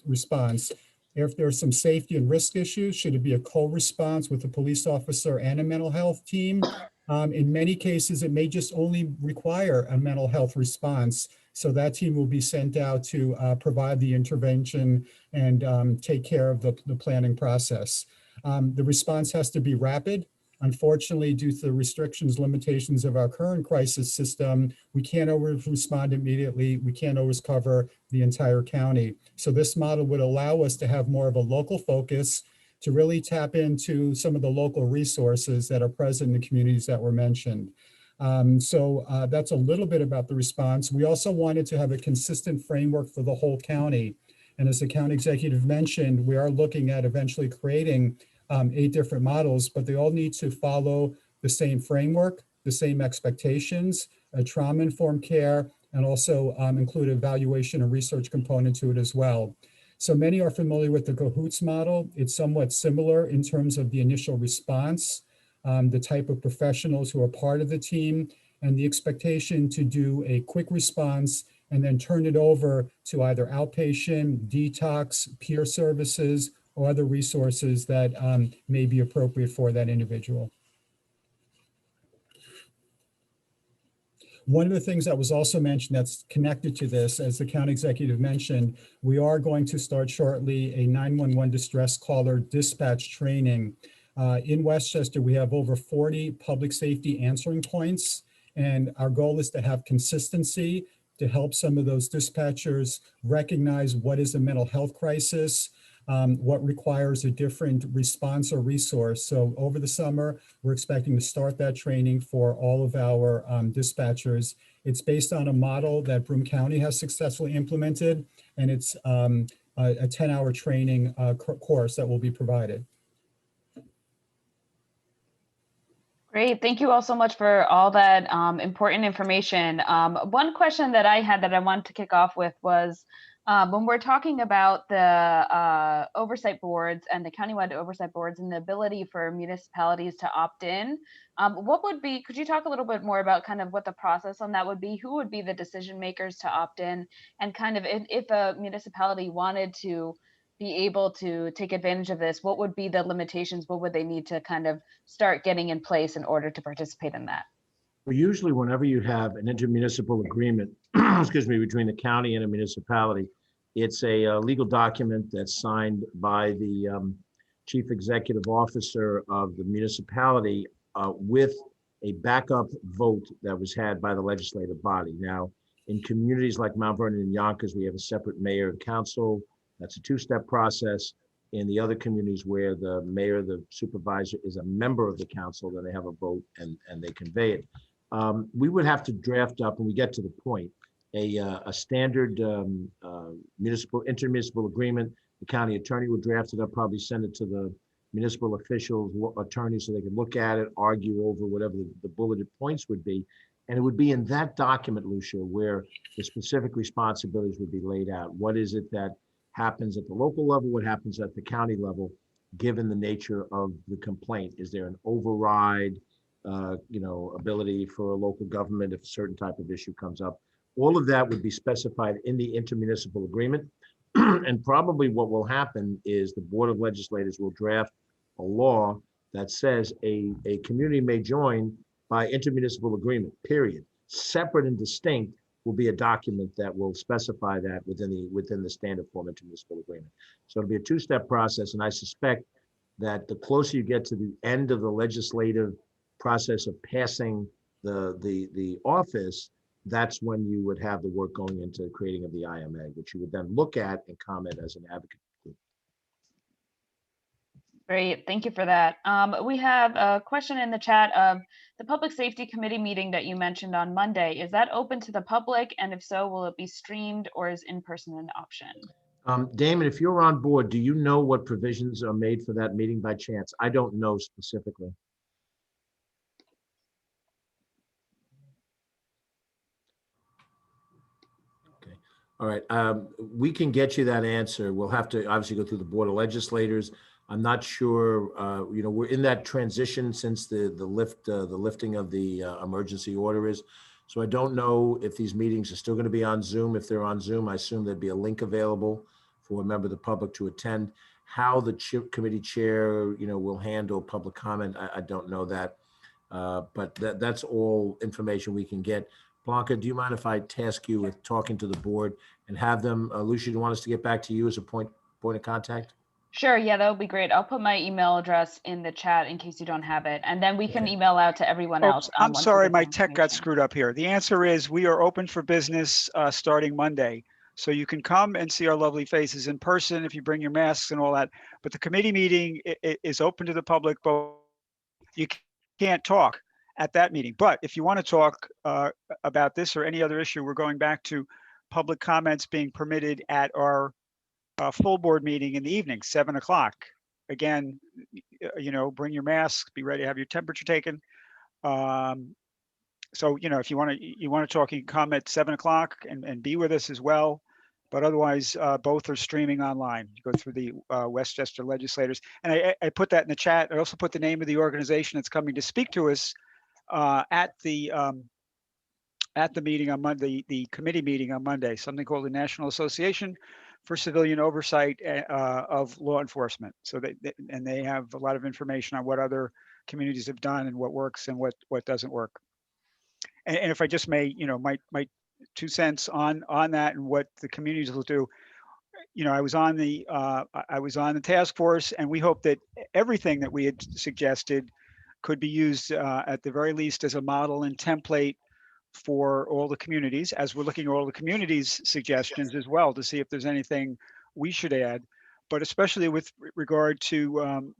response? If there's some safety and risk issues, should it be a co-response with a police officer and a mental health team? In many cases, it may just only require a mental health response. So that team will be sent out to provide the intervention and take care of the planning process. The response has to be rapid. Unfortunately, due to the restrictions, limitations of our current crisis system, we can't always respond immediately. We can't always cover the entire county. So this model would allow us to have more of a local focus, to really tap into some of the local resources that are present in the communities that were mentioned. So that's a little bit about the response. We also wanted to have a consistent framework for the whole county. And as the county executive mentioned, we are looking at eventually creating 8 different models, but they all need to follow the same framework, the same expectations, a trauma-informed care, and also include evaluation and research component to it as well. So many are familiar with the CAHOOTS model. It's somewhat similar in terms of the initial response, the type of professionals who are part of the team, and the expectation to do a quick response and then turn it over to either outpatient, detox, peer services, or other resources that may be appropriate for that individual. One of the things that was also mentioned that's connected to this, as the county executive mentioned, we are going to start shortly a 911 distress caller dispatch training. In Westchester, we have over 40 public safety answering points, and our goal is to have consistency to help some of those dispatchers recognize what is a mental health crisis, what requires a different response or resource. So over the summer, we're expecting to start that training for all of our dispatchers. It's based on a model that Broome County has successfully implemented, and it's a 10-hour training course that will be provided. Great. Thank you all so much for all that important information. One question that I had that I wanted to kick off with was, when we're talking about the oversight boards and the countywide oversight boards and the ability for municipalities to opt in, what would be, could you talk a little bit more about kind of what the process on that would be? Who would be the decision makers to opt in? And kind of if a municipality wanted to be able to take advantage of this, what would be the limitations? What would they need to kind of start getting in place in order to participate in that? Well, usually whenever you have an intermunicipal agreement, excuse me, between the county and a municipality, it's a legal document that's signed by the chief executive officer of the municipality with a backup vote that was had by the legislative body. Now, in communities like Mount Vernon and Yonkers, we have a separate mayor and council. That's a 2-step process. In the other communities where the mayor, the supervisor is a member of the council, then they have a vote and they convey it. We would have to draft up, when we get to the point, a standard intermunicipal agreement. The county attorney would draft it up, probably send it to the municipal officials, attorneys, so they can look at it, argue over whatever the bulleted points would be. And it would be in that document, Lucia, where the specific responsibilities would be laid out. What is it that happens at the local level? What happens at the county level, given the nature of the complaint? Is there an override, ability for a local government if a certain type of issue comes up? All of that would be specified in the intermunicipal agreement. And probably what will happen is the Board of Legislators will draft a law that says a community may join by intermunicipal agreement, period. Separate and distinct will be a document that will specify that within the standard form intermunicipal agreement. So it'll be a 2-step process, and I suspect that the closer you get to the end of the legislative process of passing the office, that's when you would have the work going into creating of the IMA, which you would then look at and comment as an advocate group. Great, thank you for that. We have a question in the chat of the Public Safety Committee meeting that you mentioned on Monday. Is that open to the public? And if so, will it be streamed or is in-person an option? Damon, if you're on board, do you know what provisions are made for that meeting by chance? I don't know specifically. Okay, all right. We can get you that answer. We'll have to obviously go through the Board of Legislators. I'm not sure, we're in that transition since the lifting of the emergency order is. So I don't know if these meetings are still going to be on Zoom. If they're on Zoom, I assume there'd be a link available for a member of the public to attend. How the committee chair, will handle public comment, I don't know that. But that's all information we can get. Blanca, do you mind if I task you with talking to the board and have them, Lucia, do you want us to get back to you as a point of contact? Sure, yeah, that would be great. I'll put my email address in the chat in case you don't have it. And then we can email out to everyone else. I'm once we sorry, get my the tech got information. screwed up here. The answer is we are open for business starting Monday. So you can come and see our lovely faces in person if you bring your masks and all that. But the committee meeting is open to the public, but you can't talk at that meeting. But if you want to talk about this or any other issue, we're going back to public comments being permitted at our full board meeting in the evening, 7 o'clock. Again, bring your mask, be ready to have your temperature taken. So, if you want to talk, you can come at 7 o'clock and be with us as well. But otherwise, both are streaming online. You go through the Westchester legislators. And I put that in the chat. I also put the name of the organization that's coming to speak to us at the meeting on Monday, the committee meeting on Monday, something called the National Association for Civilian Oversight of Law Enforcement. So they have a lot of information on what other communities have done and what works and what doesn't work. And if I just may, my 2 cents on that and what the communities will do. I was on the task force, and we hope that everything that we had suggested could be used at the very least as a model and template for all the communities, as we're looking at all the communities' suggestions as well to see if there's anything we should add, but especially with regard to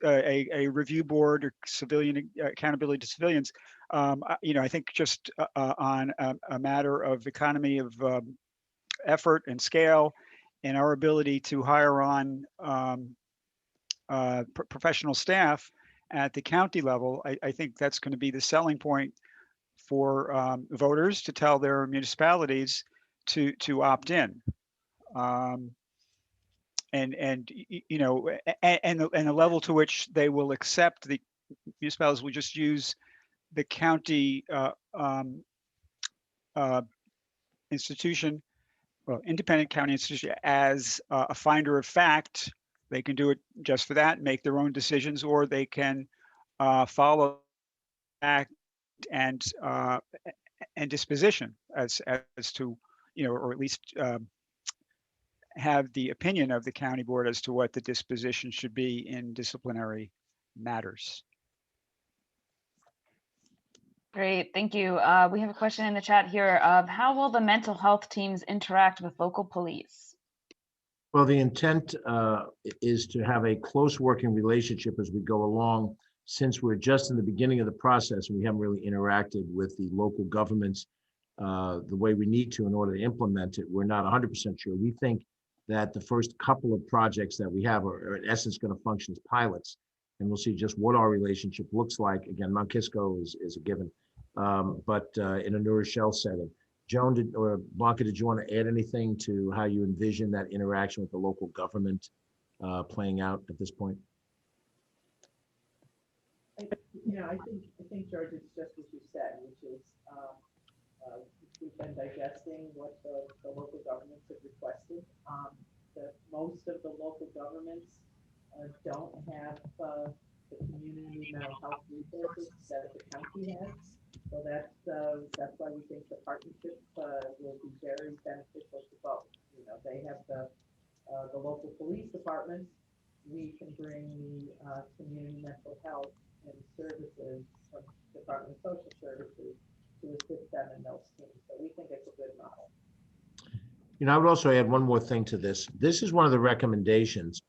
a review board or civilian accountability to civilians. I think just on a matter of economy of effort and scale and our ability to hire on professional staff at the county level, I think that's going to be the selling point for voters to tell their municipalities to opt in, and the level to which they will accept, the municipalities will just use the county institution, well, independent county institution, as a finder of fact. They can do it just for that, make their own decisions, or they can follow act and disposition as to, or at least have the opinion of the county board as to what the disposition should be in disciplinary matters. Great, thank you. We have a question in the chat here of how will the mental health teams interact with local police? Well, the intent is to have a close working relationship as we go along. Since we're just in the beginning of the process and we haven't really interacted with the local governments the way we need to in order to implement it, we're not 100% sure. We think that the first couple of projects that we have are in essence going to function as pilots, and we'll see just what our relationship looks like. Again, Mount Kisco is a given, but in a New Rochelle setting. Joan or Blanca, did you want to add anything to how you envision that interaction with the local government playing out at this point? I think, George, it's just what you said, which is we've been digesting what the local governments have requested. Most of the local governments don't have the community mental health resources that the county has. So that's why we think the partnership will be very beneficial to both. They have the local police departments, we can bring the community mental health and services from Department of Social Services to assist them in those teams. So we think it's a good model. You know, I would also add one more thing to this. This is one of the recommendations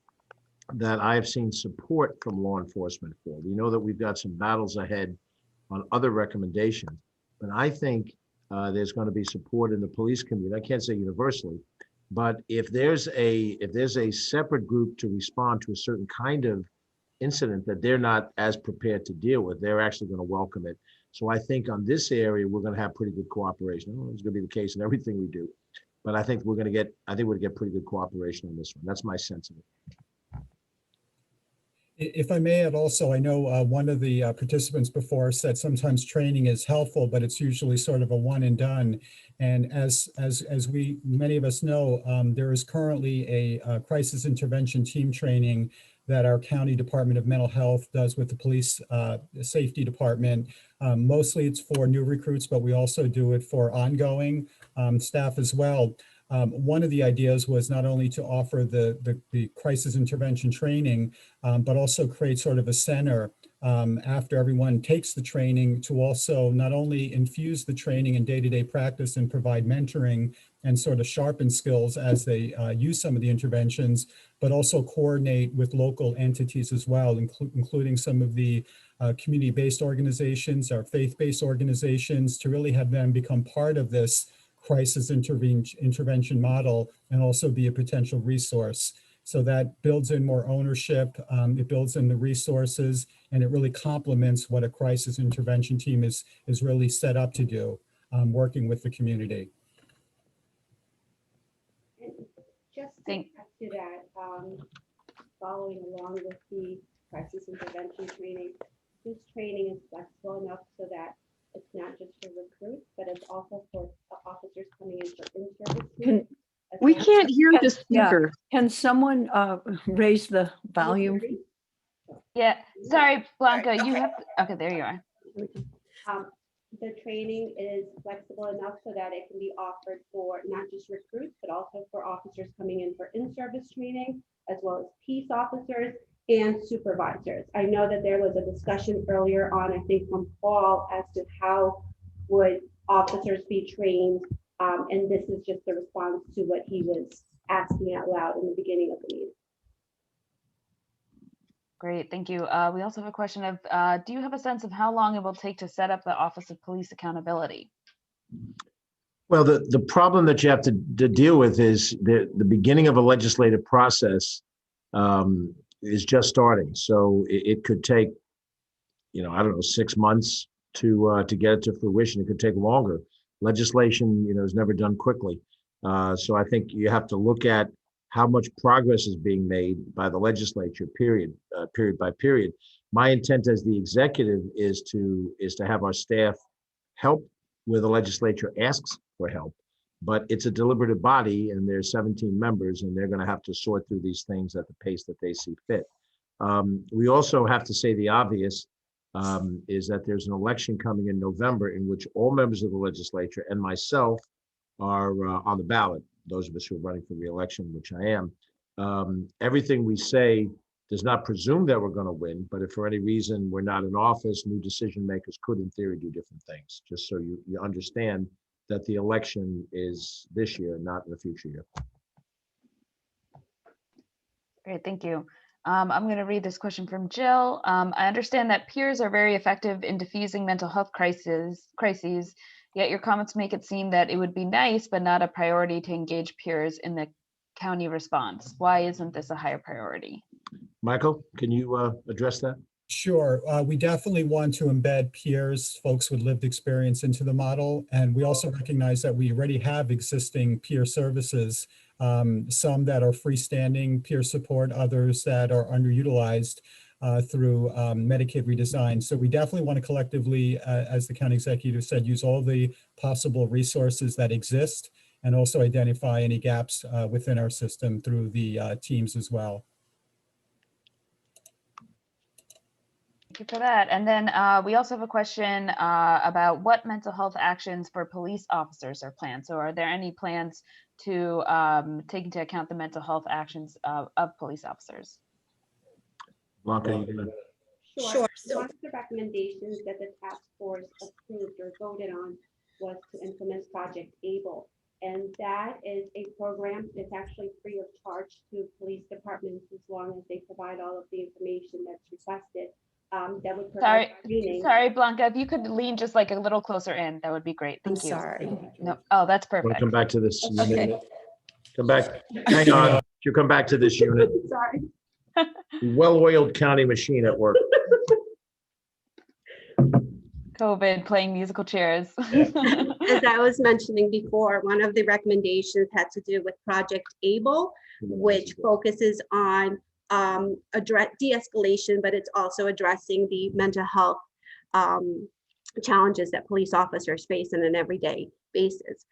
that I have seen support from law enforcement for. We know that we've got some battles ahead on other recommendations, but I think there's going to be support in the police community. I can't say universally, but if there's a separate group to respond to a certain kind of incident that they're not as prepared to deal with, they're actually going to welcome it. So I think on this area, we're going to have pretty good cooperation. I don't know if it's going to be the case in everything we do, but I think we're going to get pretty good cooperation on this one. That's my sense of it. If I may add also, I know one of the participants before said sometimes training is helpful, but it's usually sort of a one and done. And as many of us know, there is currently a crisis intervention team training that our County Department of Mental Health does with the Police Safety Department. Mostly it's for new recruits, but we also do it for ongoing staff as well. One of the ideas was not only to offer the crisis intervention training, but also create sort of a center after everyone takes the training to also not only infuse the training in day-to-day practice and provide mentoring and sort of sharpen skills as they use some of the interventions, but also coordinate with local entities as well, including some of the community-based organizations, our faith-based organizations, to really have them become part of this crisis intervention model and also be a potential resource. So that builds in more ownership, it builds in the resources, and it really complements what a crisis intervention team is really set up to do, working with the community. And just to add to that, following along with the crisis intervention training, this training is flexible enough so that it's not just for recruits, but it's also for officers coming in for in-service. We can't hear the Yeah. speaker. Can someone raise the volume? Yeah, sorry, Blanca, you have, okay, there you are. The training is flexible enough so that it can be offered for not just recruits, but also for officers coming in for in-service training, as well as peace officers and supervisors. I know that there was a discussion earlier on, I think from Paul, as to how would officers be trained. And this is just a response to what he was asking out loud in the beginning of the meeting. Great, thank you. We also have a question of, do you have a sense of how long it will take to set up the Office of Police Accountability? Well, the problem that you have to deal with is the beginning of a legislative process is just starting. So it could take, I don't know, 6 months to get it to fruition. It could take longer. Legislation, is never done quickly. So I think you have to look at how much progress is being made by the legislature, period by period. My intent as the executive is to have our staff help where the legislature asks for help, but it's a deliberative body and there's 17 members and they're going to have to sort through these things at the pace that they see fit. We also have to say the obvious is that there's an election coming in November in which all members of the legislature and myself are on the ballot. Those of us who are running for re-election, which I am. Everything we say does not presume that we're going to win, but if for any reason we're not in office, new decision makers could in theory do different things, just so you understand that the election is this year, not in the future year. Great, thank you. I'm going to read this question from Jill. I understand that peers are very effective in diffusing mental health crises, yet your comments make it seem that it would be nice, but not a priority to engage peers in the county response. Why isn't this a higher priority? Michael, can you address that? Sure. We definitely want to embed peers, folks with lived experience into the model. And we also recognize that we already have existing peer services, some that are freestanding peer support, others that are underutilized through Medicaid redesign. So we definitely want to collectively, as the county executive said, use all the possible resources that exist and also identify any gaps within our system through the teams as well. Thank you for that. And then we also have a question about what mental health actions for police officers are planned. So are there any plans to take into account the mental health actions of police officers? Blanca, you gonna? Sure. So one of the recommendations that the task force approved or voted on was to implement Project ABLE. And that is a program that's actually free of charge to police departments as long as they provide all of the information that's requested. That would provide training. Sorry, Blanca, if you could lean just like a little closer in, that would be great. Thank you. Sorry. No, oh, that's Want perfect. to come back to this Okay. unit? Come back. Hang on. You come back to this unit. Sorry. Well-oiled county machine at work. COVID playing musical chairs. As I was mentioning before, one of the recommendations had to do with Project ABLE, which focuses on de-escalation, but it's also addressing the mental health challenges that police officers face on an everyday basis.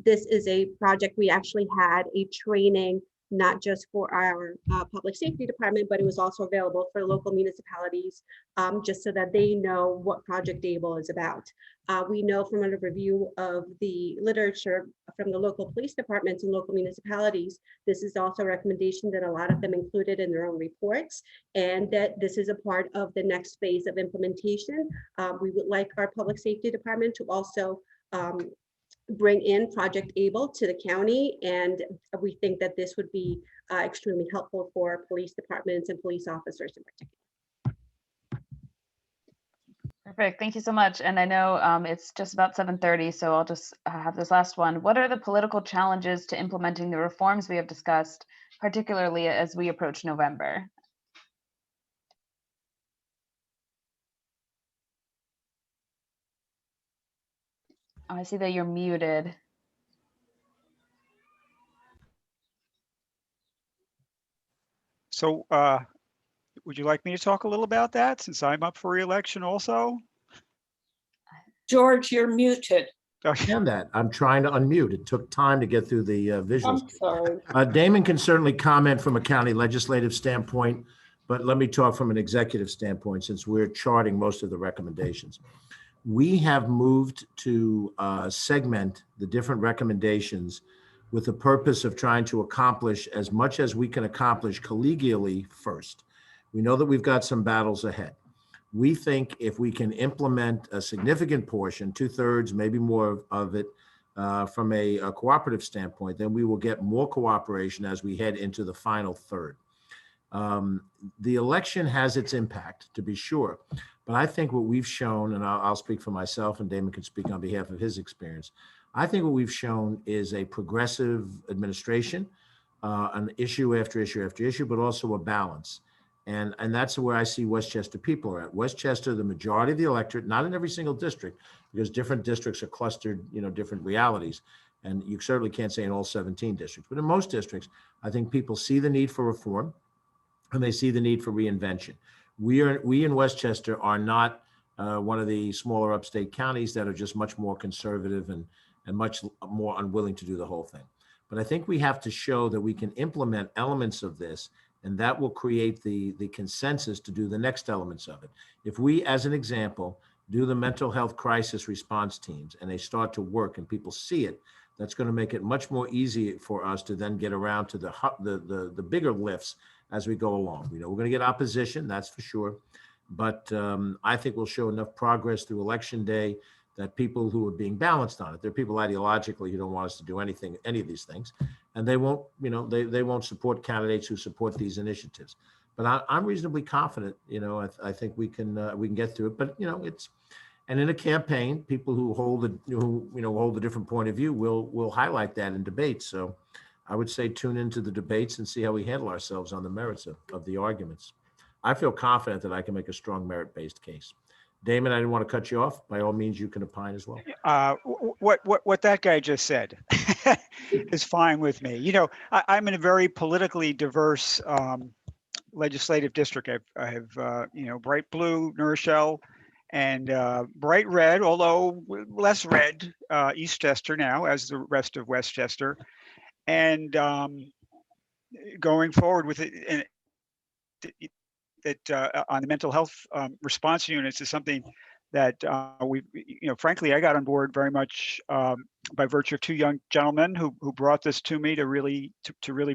This is a project we actually had a training, not just for our public safety department, but it was also available for local municipalities, just so that they know what Project ABLE is about. We know from a review of the literature from the local police departments and local municipalities, this is also a recommendation that a lot of them included in their own reports, and that this is a part of the next phase of implementation. We would like our public safety department to also bring in Project ABLE to the county, and we think that this would be extremely helpful for police departments and police officers in particular. Perfect. Thank you so much. And I know it's just about 7:30, so I'll just have this last one. What are the political challenges to implementing the reforms we have discussed, particularly as we approach November? Oh, I see that you're muted. So would you like me to talk a little about that since I'm up for re-election also? George, you're muted. And that I'm trying to unmute. It took time to get through the visuals. I'm sorry. Damon can certainly comment from a county legislative standpoint, but let me talk from an executive standpoint since we're charting most of the recommendations. We have moved to segment the different recommendations with the purpose of trying to accomplish as much as we can accomplish collegially first. We know that we've got some battles ahead. We think if we can implement a significant portion, 2/3, maybe more of it, from a cooperative standpoint, then we will get more cooperation as we head into the final third. The election has its impact, to be sure, but I think what we've shown, and I'll speak for myself, and Damon can speak on behalf of his experience. I think what we've shown is a progressive administration, an issue after issue after issue, but also a balance. And that's where I see Westchester people are at. Westchester, the majority of the electorate, not in every single district, because different districts are clustered, different realities. And you certainly can't say in all 17 districts, but in most districts, I think people see the need for reform and they see the need for reinvention. We in Westchester are not one of the smaller upstate counties that are just much more conservative and much more unwilling to do the whole thing. But I think we have to show that we can implement elements of this, and that will create the consensus to do the next elements of it. If we, as an example, do the mental health crisis response teams and they start to work and people see it, that's going to make it much more easy for us to then get around to the bigger lifts as we go along. We're going to get opposition, that's for sure. But I think we'll show enough progress through election day that people who are being balanced on it, there are people ideologically who don't want us to do any of these things, and they won't, they won't support candidates who support these initiatives. But I'm reasonably confident, I think we can get through it. But and in a campaign, people who hold a different point of view will highlight that in debates. So I would say tune into the debates and see how we handle ourselves on the merits of the arguments. I feel confident that I can make a strong merit-based case. Damon, I didn't want to cut you off. By all means, you can opine as well. What that guy just said is fine with me. I'm in a very politically diverse legislative district. I have bright blue, New Rochelle, and bright red, although less red, Eastchester now, as the rest of Westchester. And going forward with it, that on the mental health response units is something that frankly, I got on board very much by virtue of two young gentlemen who brought this to me to really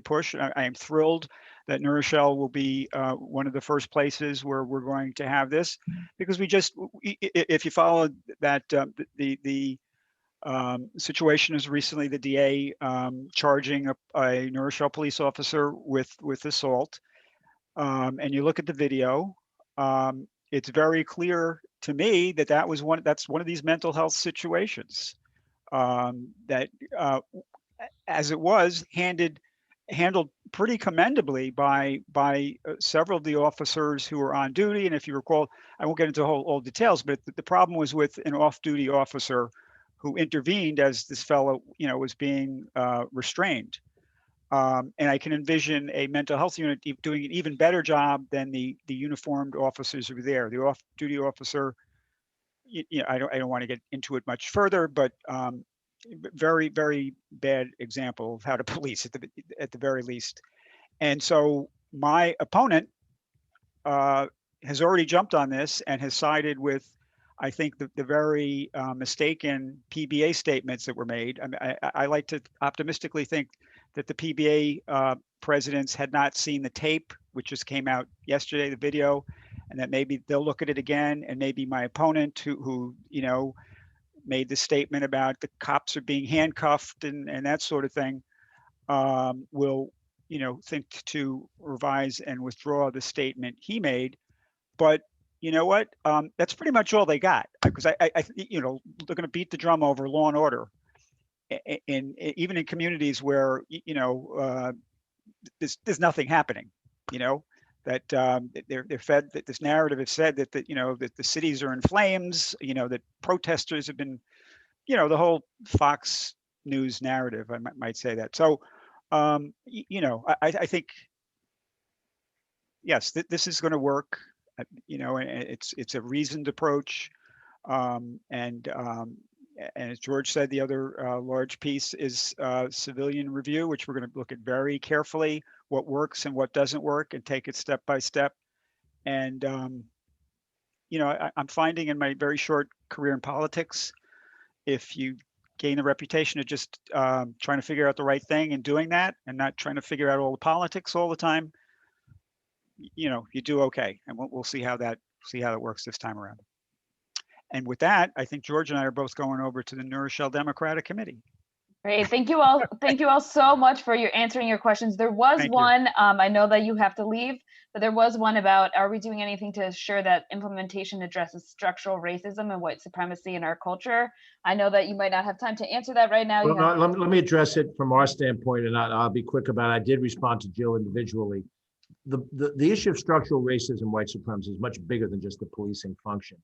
push. I am thrilled that New Rochelle will be one of the first places where we're going to have this, because we just, if you follow that, the situation is recently the DA charging a New Rochelle police officer with assault, and you look at the video, it's very clear to me that that's one of these mental health situations that, as it was, handled pretty commendably by several of the officers who were on duty. And if you recall, I won't get into all details, but the problem was with an off-duty officer who intervened as this fellow, was being restrained. And I can envision a mental health unit doing an even better job than the uniformed officers who were there. The off-duty officer, I don't want to get into it much further, but very, very bad example of how to police at the very least. And so my opponent has already jumped on this and has sided with, I think, the very mistaken PBA statements that were made. I mean, I like to optimistically think that the PBA presidents had not seen the tape, which just came out yesterday, the video, and that maybe they'll look at it again, and maybe my opponent who made the statement about the cops are being handcuffed and that sort of thing, will, think to revise and withdraw the statement he made. But you know what? That's pretty much all they got, because I they're going to beat the drum over law and order, and even in communities where there's nothing happening, that they're fed that this narrative is said that that the cities are in flames, that protesters have been, the whole Fox News narrative, I might say that. So, I think, yes, this is going to work, and it's a reasoned approach. And as George said, the other large piece is civilian review, which we're going to look at very carefully, what works and what doesn't work, and take it step by step. And, I'm finding in my very short career in politics, if you gain the reputation of just trying to figure out the right thing and doing that, and not trying to figure out all the politics all the time, you do okay. And we'll see how that works this time around. And with that, I think George and I are both going over to the New Rochelle Democratic Committee. Great. Thank you all. Thank you all so much for answering your questions. There was one, I know that you have to leave, but there was one about, are we doing anything to ensure that implementation addresses structural racism and white supremacy in our culture? I know that you might not have time to answer that right now. Well, let me address it from our standpoint, and I'll be quick about it. I did respond to Jill individually. The issue of structural racism, white supremacy, is much bigger than just the policing function.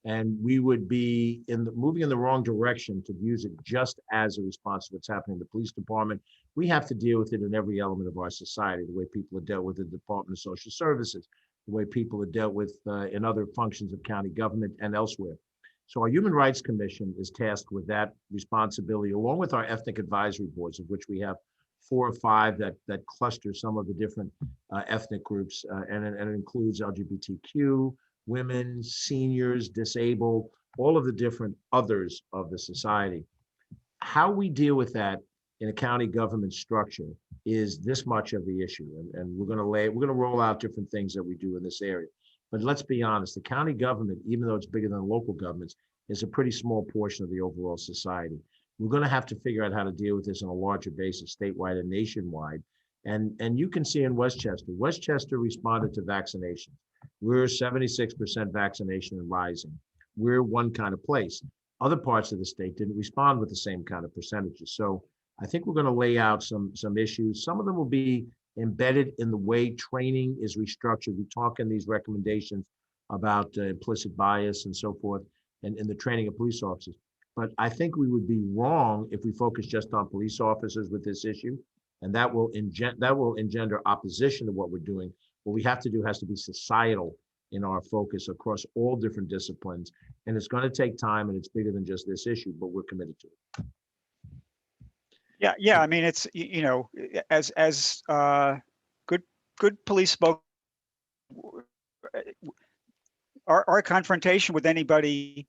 And we would be moving in the wrong direction to use it just as a response to what's happening in the police department. We have to deal with it in every element of our society, the way people are dealt with in the Department of Social Services, the way people are dealt with in other functions of county government and elsewhere. So our Human Rights Commission is tasked with that responsibility, along with our ethnic advisory boards, of which we have 4 or 5 that cluster some of the different ethnic groups, and it includes LGBTQ, women, seniors, disabled, all of the different others of the society. How we deal with that in a county government structure is this much of the issue. And we're going to roll out different things that we do in this area. But let's be honest, the county government, even though it's bigger than local governments, is a pretty small portion of the overall society. We're going to have to figure out how to deal with this on a larger basis, statewide and nationwide. And you can see in Westchester responded to vaccinations. We're 76% vaccination and rising. We're one kind of place. Other parts of the state didn't respond with the same kind of percentages. So I think we're going to lay out some issues. Some of them will be embedded in the way training is restructured. We talk in these recommendations about implicit bias and so forth, and in the training of police officers. But I think we would be wrong if we focus just on police officers with this issue, and that will engender opposition to what we're doing. What we have to do has to be societal in our focus across all different disciplines, and it's going to take time, and it's bigger than just this issue, but we're committed to it. Yeah. I mean, it's as good police spoke. Our confrontation with anybody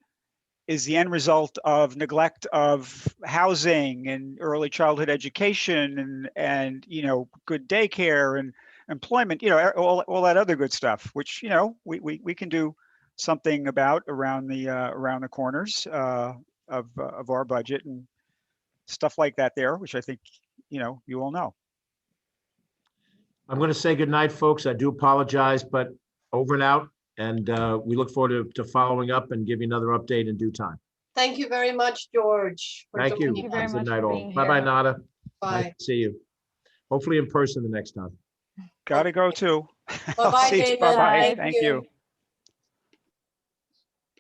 is the end result of neglect of housing and early childhood education and good daycare and employment, all that other good stuff, which, we can do something about around the corners of our budget and stuff like that there, which I think, you all know. I'm going to say goodnight, folks. I do apologize, but over and out. And we look forward to following up and give you another update in due time. Thank you very much, George. for Thank you. joining you very us. much Good night, for all. being Bye-bye, here. Nada. Nice Bye. to see you. Hopefully in person the next time. Gotta go too. Bye-bye, See you. David. Bye-bye. Thank Thank you. you.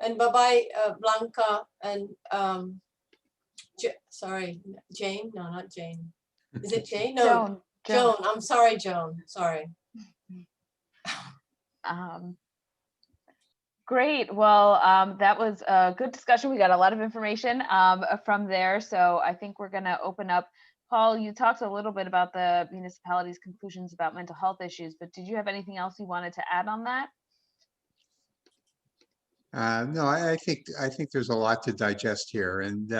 And bye-bye, Blanca and, sorry, Jane? No, not Jane. Is it Jane? No, Joan. I'm sorry, Joan. Sorry. Great. Well, that was a good discussion. We got a lot of information from there. So I think we're going to open up. Paul, you talked a little bit about the municipality's conclusions about mental health issues, but did you have anything else you wanted to add on that? No, I think there's a lot to digest here, and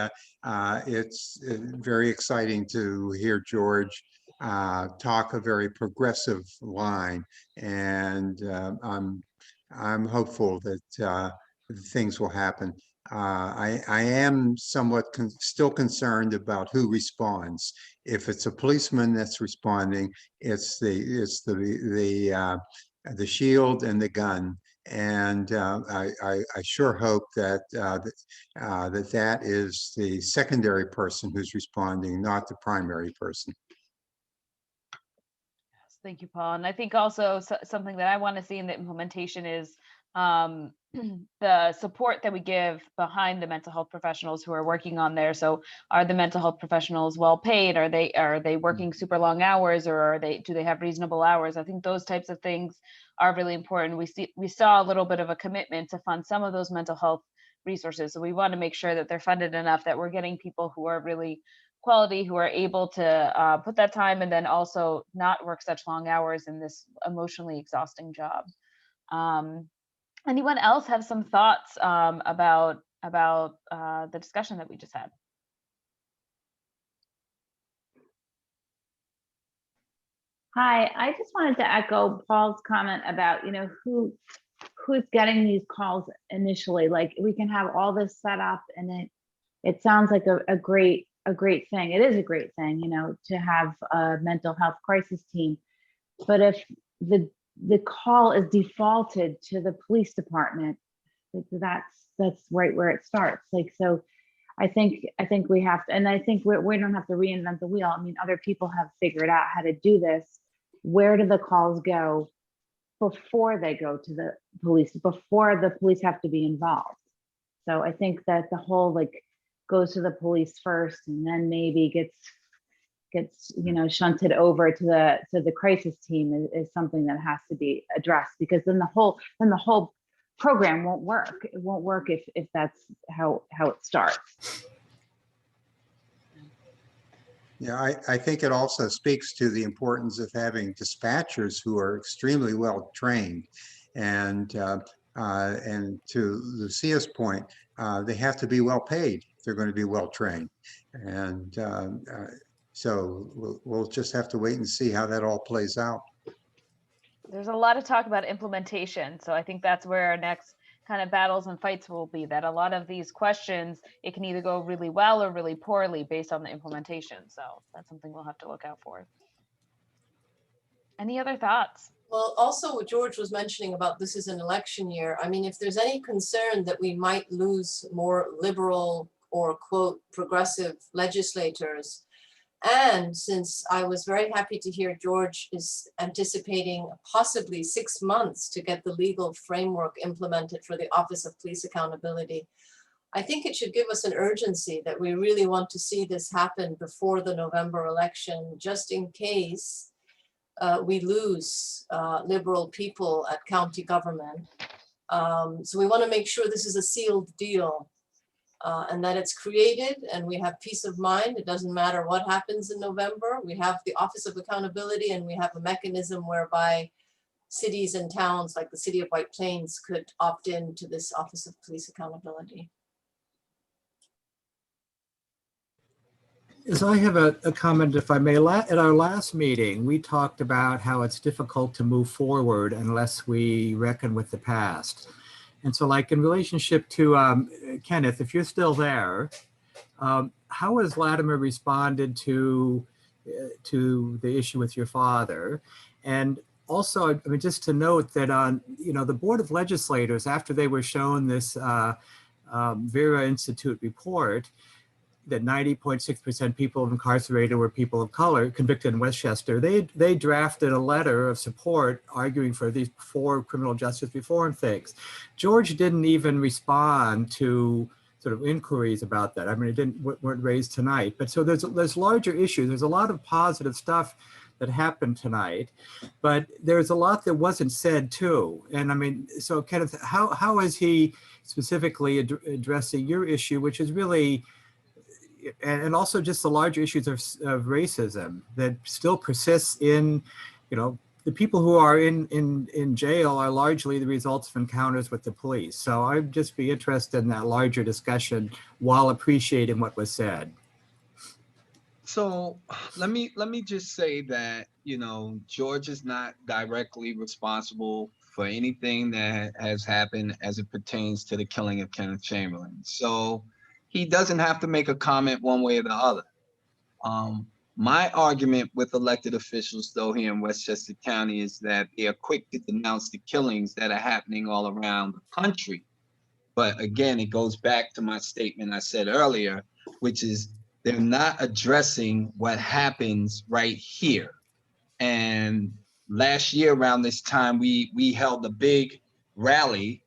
it's very exciting to hear George talk a very progressive line, and I'm hopeful that things will happen. I am somewhat still concerned about who responds. If it's a policeman that's responding, it's the shield and the gun. And I sure hope that that is the secondary person who's responding, not the primary person. Thank you, Paul. And I think also something that I want to see in the implementation is the support that we give behind the mental health professionals who are working on there. So are the mental health professionals well paid? Are they working super long hours, or do they have reasonable hours? I think those types of things are really important. We saw a little bit of a commitment to fund some of those mental health resources. So we want to make sure that they're funded enough that we're getting people who are really quality, who are able to put that time and then also not work such long hours in this emotionally exhausting job. Anyone else have some thoughts about the discussion that we just had? Hi, I just wanted to echo Paul's comment about, who's getting these calls initially. Like, we can have all this set up, and it sounds like a great thing. It is a great thing, to have a mental health crisis team. But if the call is defaulted to the police department, like that's right where it starts. Like, so I think we have to, and I think we don't have to reinvent the wheel. I mean, other people have figured out how to do this. Where do the calls go before they go to the police, before the police have to be involved? So I think that the whole goes to the police first, and then maybe gets shunted over to the crisis team is something that has to be addressed, because then the whole program won't work. It won't work if that's how it starts. Yeah, I think it also speaks to the importance of having dispatchers who are extremely well trained, and to Lucia's point, they have to be well paid if they're going to be well trained, and so we'll just have to wait and see how that all plays out. There's a lot of talk about implementation, so I think that's where our next kind of battles and fights will be, that a lot of these questions, it can either go really well or really poorly based on the implementation. So that's something we'll have to look out for. Any other thoughts? Well, also what George was mentioning about this is an election year. I mean, if there's any concern that we might lose more liberal or quote progressive legislators, and since I was very happy to hear George is anticipating possibly 6 months to get the legal framework implemented for the Office of Police Accountability, I think it should give us an urgency that we really want to see this happen before the November election, just in case we lose liberal people at county government. So we want to make sure this is a sealed deal. And that it's created and we have peace of mind. It doesn't matter what happens in November. We have the Office of Accountability, and we have a mechanism whereby cities and towns like the city of White Plains could opt in to this Office of Police Accountability. Yes, I have a comment, if I may. At our last meeting, we talked about how it's difficult to move forward unless we reckon with the past. And so like in relationship to Kenneth, if you're still there, how has Latimer responded to the issue with your father? And also, I mean, just to note that on, the Board of Legislators, after they were shown this Vera Institute report, that 90.6% people incarcerated were people of color convicted in Westchester, they drafted a letter of support arguing for these 4 criminal justice reform things. George didn't even respond to sort of inquiries about that. I mean, it weren't raised tonight, but so there's larger issues. There's a lot of positive stuff that happened tonight, but there's a lot that wasn't said too. And I mean, so Kenneth, how is he specifically addressing your issue, which is really, and also just the larger issues of racism that still persists in, the people who are in jail are largely the results of encounters with the police. So I'd just be interested in that larger discussion while appreciating what was said. So let me just say that, George is not directly responsible for anything that has happened as it pertains to the killing of Kenneth Chamberlain. So he doesn't have to make a comment one way or the other. My argument with elected officials, though, here in Westchester County is that they are quick to denounce the killings that are happening all around the country. But again, it goes back to my statement I said earlier, which is they're not addressing what happens right here. And last year around this time, we held a big rally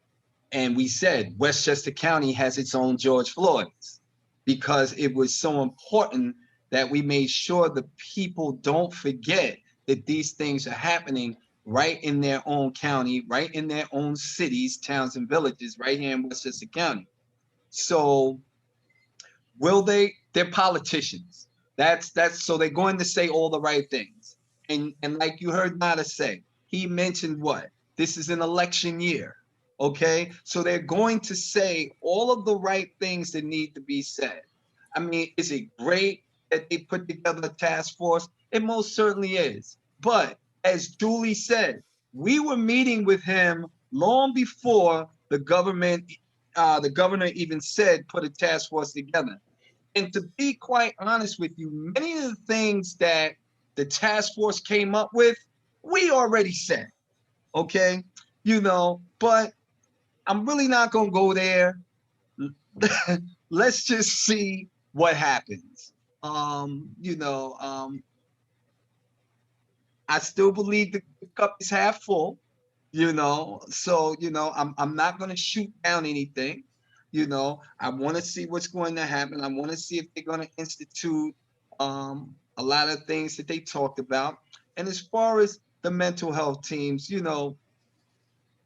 and we said Westchester County has its own George Floyd's, because it was so important that we made sure the people don't forget that these things are happening right in their own county, right in their own cities, towns, and villages, right here in Westchester County. So will they? They're politicians. That's so they're going to say all the right things. And like you heard Nada say, he mentioned what? This is an election year. Okay, so they're going to say all of the right things that need to be said. I mean, is it great that they put together a task force? It most certainly is. But as Julie said, we were meeting with him long before the governor even said put a task force together. And to be quite honest with you, many of the things that the task force came up with, we already said, okay? But I'm really not gonna go there. Let's just see what happens. I still believe the cup is half full, so I'm not gonna shoot down anything. I want to see what's going to happen. I want to see if they're going to institute a lot of things that they talked about. And as far as the mental health teams,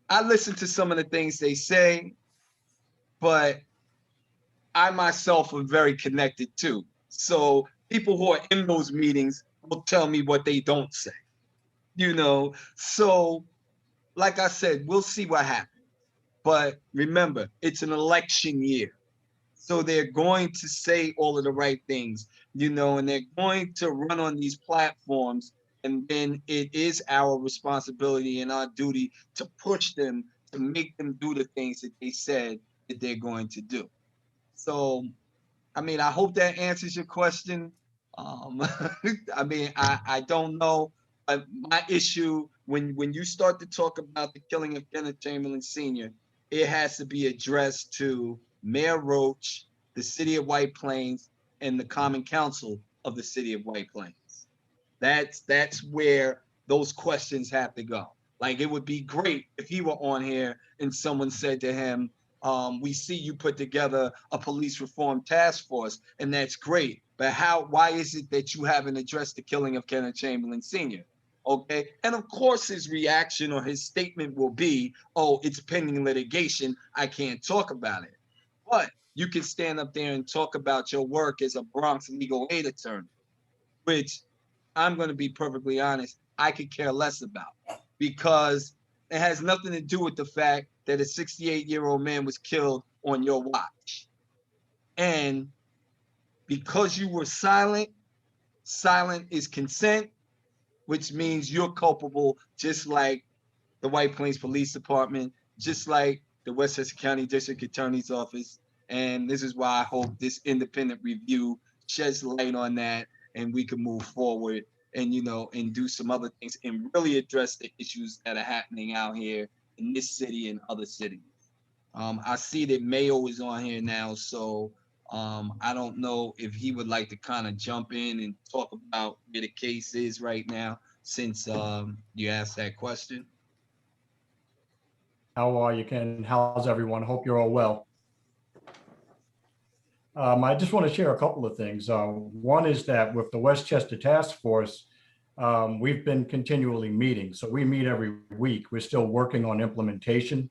I listen to some of the things they say, but I myself am very connected too. So people who are in those meetings will tell me what they don't say, So like I said, we'll see what happens. But remember, it's an election year. So they're going to say all of the right things, and they're going to run on these platforms. And then it is our responsibility and our duty to push them, to make them do the things that they said that they're going to do. So, I mean, I hope that answers your question. I mean, I don't know. My issue, when you start to talk about the killing of Kenneth Chamberlain Sr., it has to be addressed to Mayor Roach, the city of White Plains, and the Common Council of the city of White Plains. That's where those questions have to go. Like, it would be great if he were on here and someone said to him, we see you put together a police reform task force, and that's great. But why is it that you haven't addressed the killing of Kenneth Chamberlain Sr.? Okay. And of course, his reaction or his statement will be, oh, it's pending litigation. I can't talk about it. But you can stand up there and talk about your work as a Bronx legal aid attorney, which I'm going to be perfectly honest, I could care less about, because it has nothing to do with the fact that a 68-year-old man was killed on your watch. And because you were silent, silent is consent, which means you're culpable, just like the White Plains Police Department, just like the Westchester County District Attorney's Office. And this is why I hope this independent review sheds light on that and we can move forward and, you know, and do some other things and really address the issues that are happening out here in this city and other cities. I see that Mayo is on here now, so I don't know if he would like to kind of jump in and talk about where the case is right now, since you asked that question. How are you, Ken? How's everyone? Hope you're all well. I just want to share a couple of things. One is that with the Westchester Task Force, we've been continually meeting. So we meet every week. We're still working on implementation.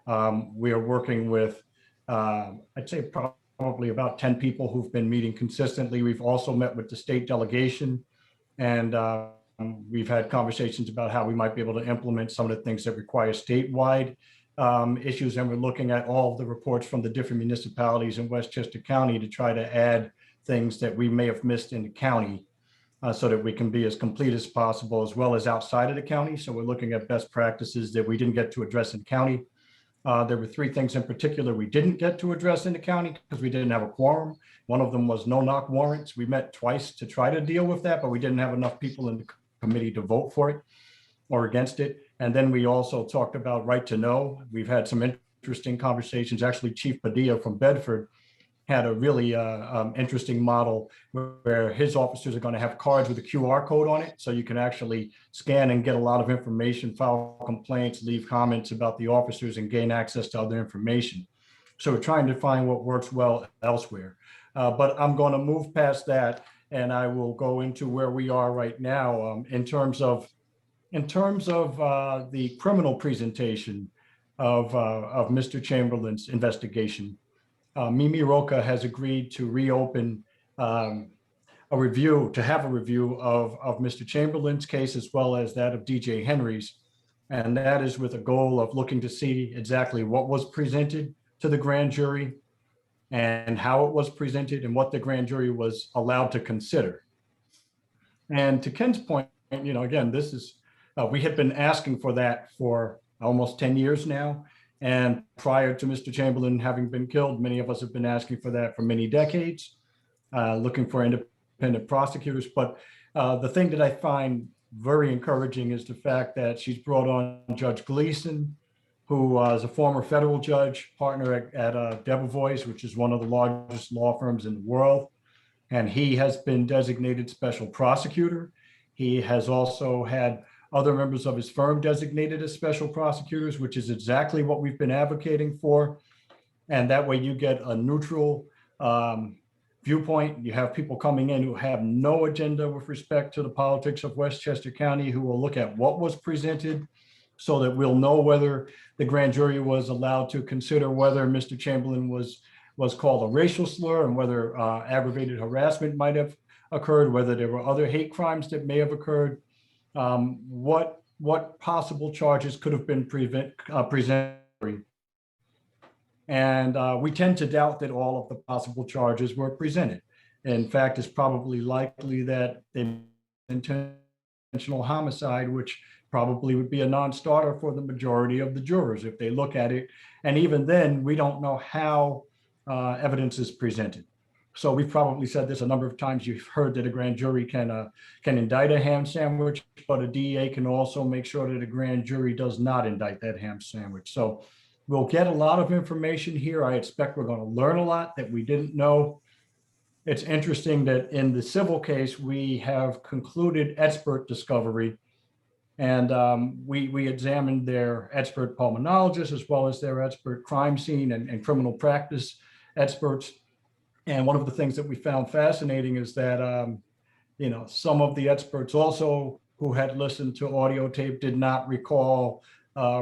We are working with, I'd say probably about 10 people who've been meeting consistently. We've also met with the state delegation, and we've had conversations about how we might be able to implement some of the things that require statewide issues. And we're looking at all of the reports from the different municipalities in Westchester County to try to add things that we may have missed in the county so that we can be as complete as possible, as well as outside of the county. So we're looking at best practices that we didn't get to address in county. There were 3 things in particular we didn't get to address in the county because we didn't have a quorum. One of them was no-knock warrants. We met twice to try to deal with that, but we didn't have enough people in the committee to vote for it or against it. And then we also talked about right to know. We've had some interesting conversations. Actually, Chief Padilla from Bedford had a really interesting model where his officers are going to have cards with a QR code on it. So you can actually scan and get a lot of information, file complaints, leave comments about the officers, and gain access to other information. So we're trying to find what works well elsewhere. But I'm going to move past that, and I will go into where we are right now in terms of the criminal presentation of Mr. Chamberlain's investigation. Mimi Roca has agreed to reopen have a review of Mr. Chamberlain's case, as well as that of DJ Henry's. And that is with a goal of looking to see exactly what was presented to the grand jury and how it was presented and what the grand jury was allowed to consider. And to Ken's point, you know, again, this is, we had been asking for that for almost 10 years now. And prior to Mr. Chamberlain having been killed, many of us have been asking for that for many decades, looking for independent prosecutors. But the thing that I find very encouraging is the fact that she's brought on Judge Gleason, who was a former federal judge, partner at Debevoise, which is one of the largest law firms in the world. And he has been designated special prosecutor. He has also had other members of his firm designated as special prosecutors, which is exactly what we've been advocating for. And that way you get a neutral viewpoint. You have people coming in who have no agenda with respect to the politics of Westchester County, who will look at what was presented so that we'll know whether the grand jury was allowed to consider whether Mr. Chamberlain was called a racial slur and whether aggravated harassment might have occurred, whether there were other hate crimes that may have occurred. What possible charges could have been presented. And we tend to doubt that all of the possible charges were presented. In fact, it's probably likely that intentional homicide, which probably would be a non-starter for the majority of the jurors if they look at it. And even then, we don't know how evidence is presented. So we've probably said this a number of times. You've heard that a grand jury can indict a ham sandwich, but a DA can also make sure that a grand jury does not indict that ham sandwich. So we'll get a lot of information here. I expect we're going to learn a lot that we didn't know. It's interesting that in the civil case, we have concluded expert discovery, and we examined their expert pulmonologists as well as their expert crime scene and criminal practice experts. And one of the things that we found fascinating is that, you know, some of the experts also who had listened to audio tape did not recall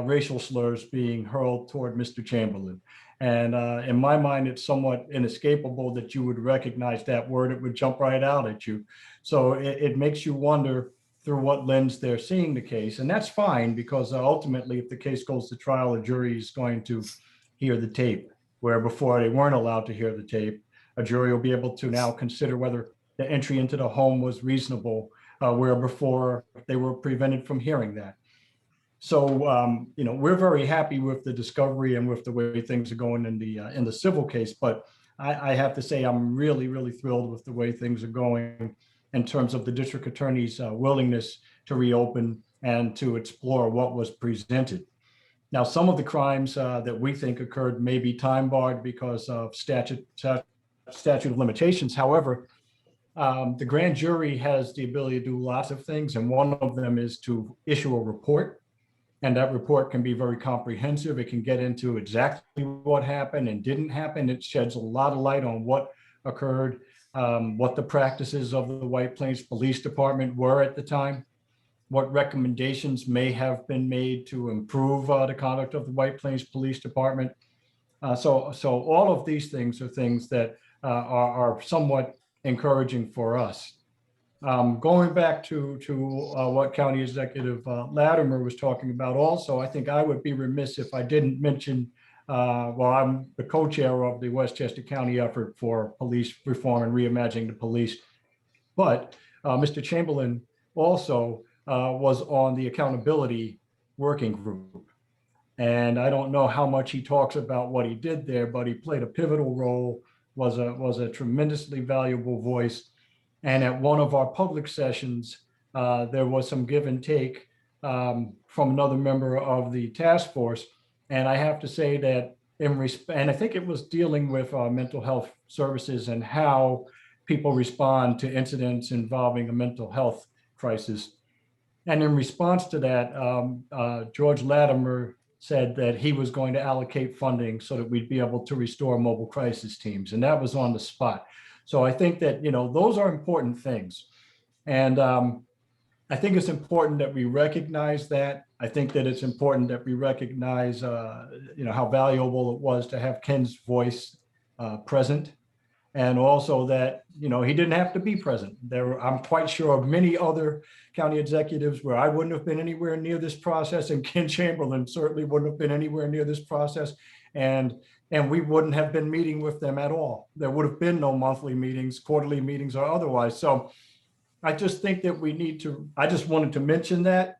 racial slurs being hurled toward Mr. Chamberlain. And in my mind, it's somewhat inescapable that you would recognize that word. It would jump right out at you. So it makes you wonder through what lens they're seeing the case. And that's fine, because ultimately, if the case goes to trial, the jury is going to hear the tape, where before they weren't allowed to hear the tape. a jury will be able to now consider whether the entry into the home was reasonable, where before they were prevented from hearing that. So, you know, we're very happy with the discovery and with the way things are going in the civil case. But I have to say, I'm really, really thrilled with the way things are going in terms of the district attorney's willingness to reopen and to explore what was presented. Now, some of the crimes that we think occurred may be time barred because of statute of limitations. However, the grand jury has the ability to do lots of things, and one of them is to issue a report. And that report can be very comprehensive. It can get into exactly what happened and didn't happen. It sheds a lot of light on what occurred, what the practices of the White Plains Police Department were at the time, what recommendations may have been made to improve the conduct of the White Plains Police Department. So all of these things are things that are somewhat encouraging for us. Going back to what County Executive Latimer was talking about also, I think I would be remiss if I didn't mention, well, I'm the co-chair of the Westchester County effort for police reform and reimagining the police. But Mr. Chamberlain also was on the accountability working group. And I don't know how much he talks about what he did there, but he played a pivotal role, was a tremendously valuable voice. And at one of our public sessions, there was some give and take from another member of the task force. And I have to say that and I think it was dealing with mental health services and how people respond to incidents involving a mental health crisis. And in response to that, George Latimer said that he was going to allocate funding so that we'd be able to restore mobile crisis teams. And that was on the spot. So I think that, you know, those are important things. And I think it's important that we recognize that. I think that it's important that we recognize, you know, how valuable it was to have Ken's voice present. And also that, you know, he didn't have to be present. I'm quite sure of many other county executives where I wouldn't have been anywhere near this process, and Ken Chamberlain certainly wouldn't have been anywhere near this process. And we wouldn't have been meeting with them at all. There would have been no monthly meetings, quarterly meetings, or otherwise. So I just think that we need to, I just wanted to mention that.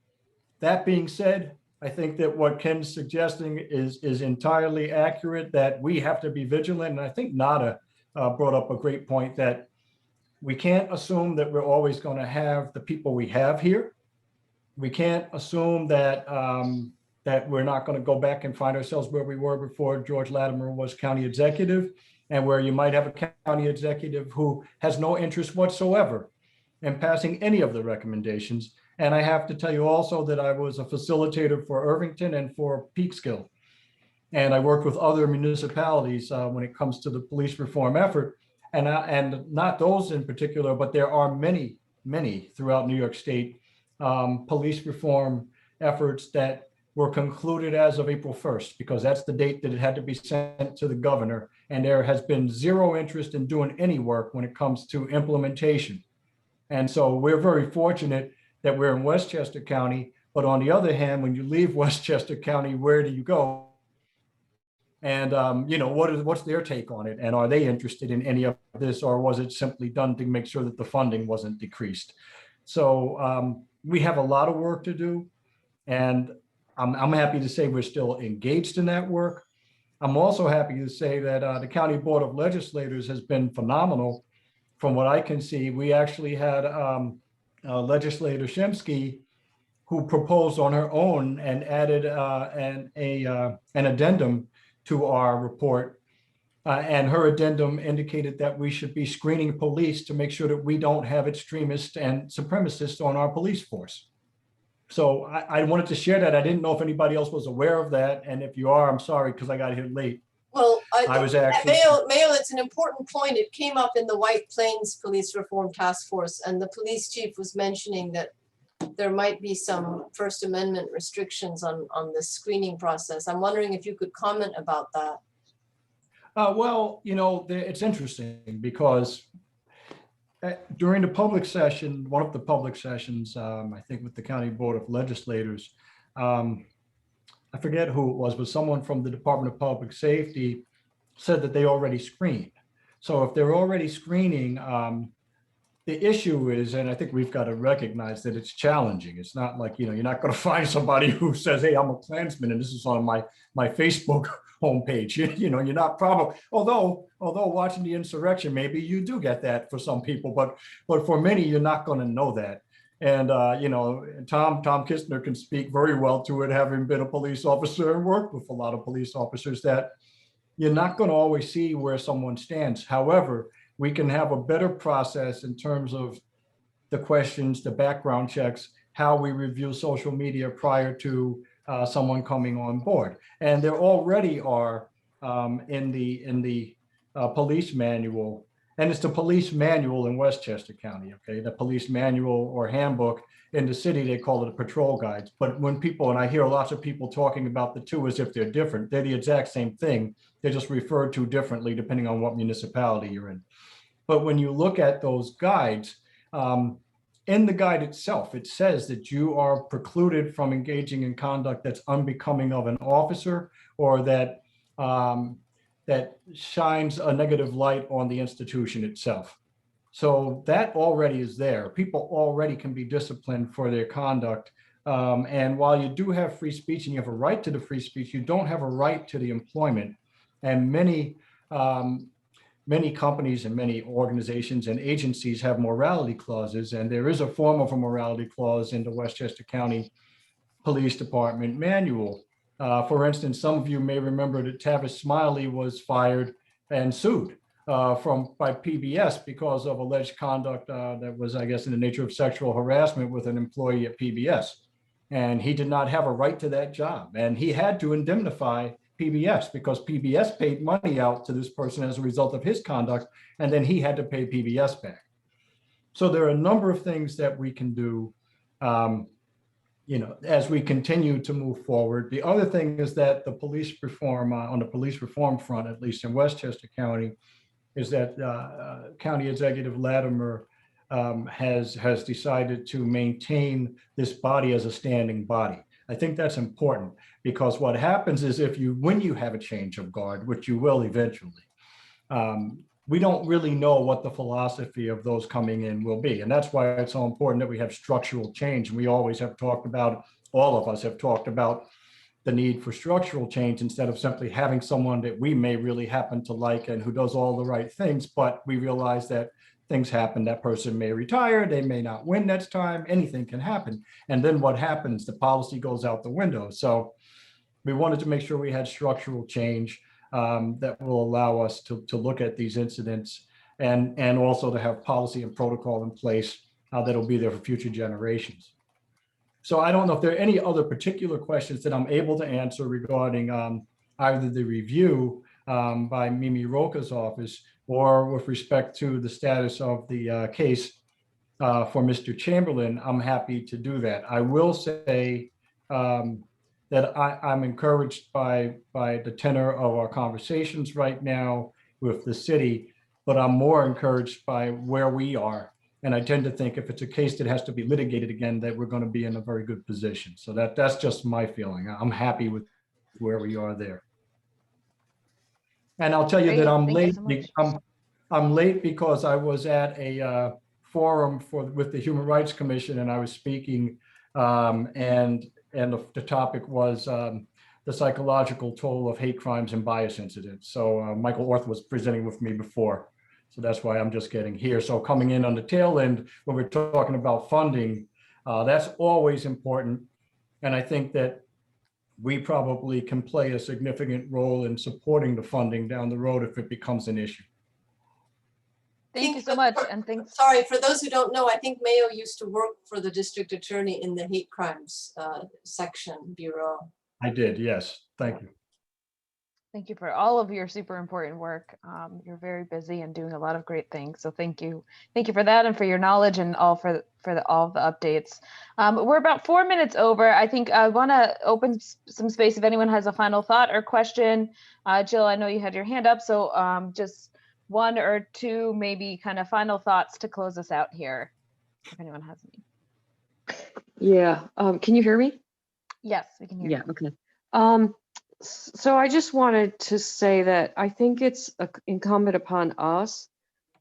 That being said, I think that what Ken's suggesting is entirely accurate, that we have to be vigilant. And I think Nada brought up a great point that we can't assume that we're always going to have the people we have here. We can't assume that that we're not going to go back and find ourselves where we were before George Latimer was county executive, and where you might have a county executive who has no interest whatsoever in passing any of the recommendations. And I have to tell you also that I was a facilitator for Irvington and for Peekskill. And I worked with other municipalities when it comes to the police reform effort. And not those in particular, but there are many, many throughout New York State police reform efforts that were concluded as of April 1st, because that's the date that it had to be sent to the governor. And there has been zero interest in doing any work when it comes to implementation. And so we're very fortunate that we're in Westchester County. But on the other hand, when you leave Westchester County, where do you go? And you know, what's their take on it? And are they interested in any of this, or was it simply done to make sure that the funding wasn't decreased? So we have a lot of work to do, and I'm happy to say we're still engaged in that work. I'm also happy to say that the County Board of Legislators has been phenomenal. From what I can see, we actually had Legislator Shemsky, who proposed on her own and added an addendum to our report. And her addendum indicated that we should be screening police to make sure that we don't have extremists and supremacists on our police force. So I wanted to share that. I didn't know if anybody else was aware of that. And if you are, I'm sorry, because I got here late. Well, I was actually Mayo, it's an important point. It came up in the White Plains Police Reform Task Force, and the police chief was mentioning that there might be some First Amendment restrictions on the screening process. I'm wondering if you could comment about that. Well, you know, it's interesting because during the public session, one of the public sessions, I think with the County Board of Legislators, I forget who it was, but someone from the Department of Public Safety said that they already screened. So if they're already screening, the issue is, and I think we've got to recognize that it's challenging. It's not like, you're not going to find somebody who says, hey, I'm a Klansman and this is on my Facebook homepage. You're not probably, although watching the insurrection, maybe you do get that for some people, but for many, you're not going to know that. And, Tom Kistner can speak very well to it, having been a police officer and worked with a lot of police officers, that you're not going to always see where someone stands. However, we can have a better process in terms of the questions, the background checks, how we review social media prior to someone coming on board. And there already are in the police manual, and it's the police manual in Westchester County, okay? The police manual or handbook. In the city, they call it a patrol guides. But when people, and I hear lots of people talking about the two as if they're different, they're the exact same thing. They're just referred to differently depending on what municipality you're in. But when you look at those guides, in the guide itself, it says that you are precluded from engaging in conduct that's unbecoming of an officer, or that that shines a negative light on the institution itself. So that already is there. People already can be disciplined for their conduct. And while you do have free speech and you have a right to the free speech, you don't have a right to the employment. And many companies and many organizations and agencies have morality clauses, and there is a form of a morality clause in the Westchester County Police Department manual. For instance, some of you may remember that Tavis Smiley was fired and sued by PBS because of alleged conduct that was, I guess, in the nature of sexual harassment with an employee at PBS. And he did not have a right to that job, and he had to indemnify PBS because PBS paid money out to this person as a result of his conduct, and then he had to pay PBS back. So there are a number of things that we can do, as we continue to move forward. The other thing is that the police reform, on the police reform front, at least in Westchester County, is that County Executive Latimer has decided to maintain this body as a standing body. I think that's important, because what happens is when you have a change of guard, which you will eventually, we don't really know what the philosophy of those coming in will be. And that's why it's so important that we have structural change. And we always have talked about, all of us have talked about the need for structural change instead of simply having someone that we may really happen to like and who does all the right things, but we realize that things happen. That person may retire, they may not win next time, anything can happen. And then what happens? The policy goes out the window. So we wanted to make sure we had structural change that will allow us to look at these incidents and also to have policy and protocol in place that'll be there for future generations. So I don't know if there are any other particular questions that I'm able to answer regarding either the review by Mimi Roca's office or with respect to the status of the case for Mr. Chamberlain. I'm happy to do that. I will say that I'm encouraged by the tenor of our conversations right now with the city, but I'm more encouraged by where we are. And I tend to think if it's a case that has to be litigated again, that we're going to be in a very good position. So that's just my feeling. I'm happy with where we are there. And I'll tell you that I'm late. I'm late because I was at a forum with the Human Rights Commission, and I was speaking, and the topic was the psychological toll of hate crimes and bias incidents. So Michael Orth was presenting with me before. So that's why I'm just getting here. So coming in on the tail end, when we're talking about funding, that's always important. And I think that we probably can play a significant role in supporting the funding down the road if it becomes an issue. Thank you so much. And thanks. Sorry, for those who don't know, I think Mayo used to work for the district attorney in the hate crimes section bureau. I did, yes. Thank you. Thank you for all of your super important work. You're very busy and doing a lot of great things. So thank you. Thank you for that and for your knowledge and all for all the updates. We're about 4 minutes over. I think I want to open some space if anyone has a final thought or question. Jill, I know you had your hand up, so just one or two maybe kind of final thoughts to close us out here, if anyone has any. Yeah, can you hear me? Yes, we can hear you. Yeah, okay. So I just wanted to say that I think it's incumbent upon us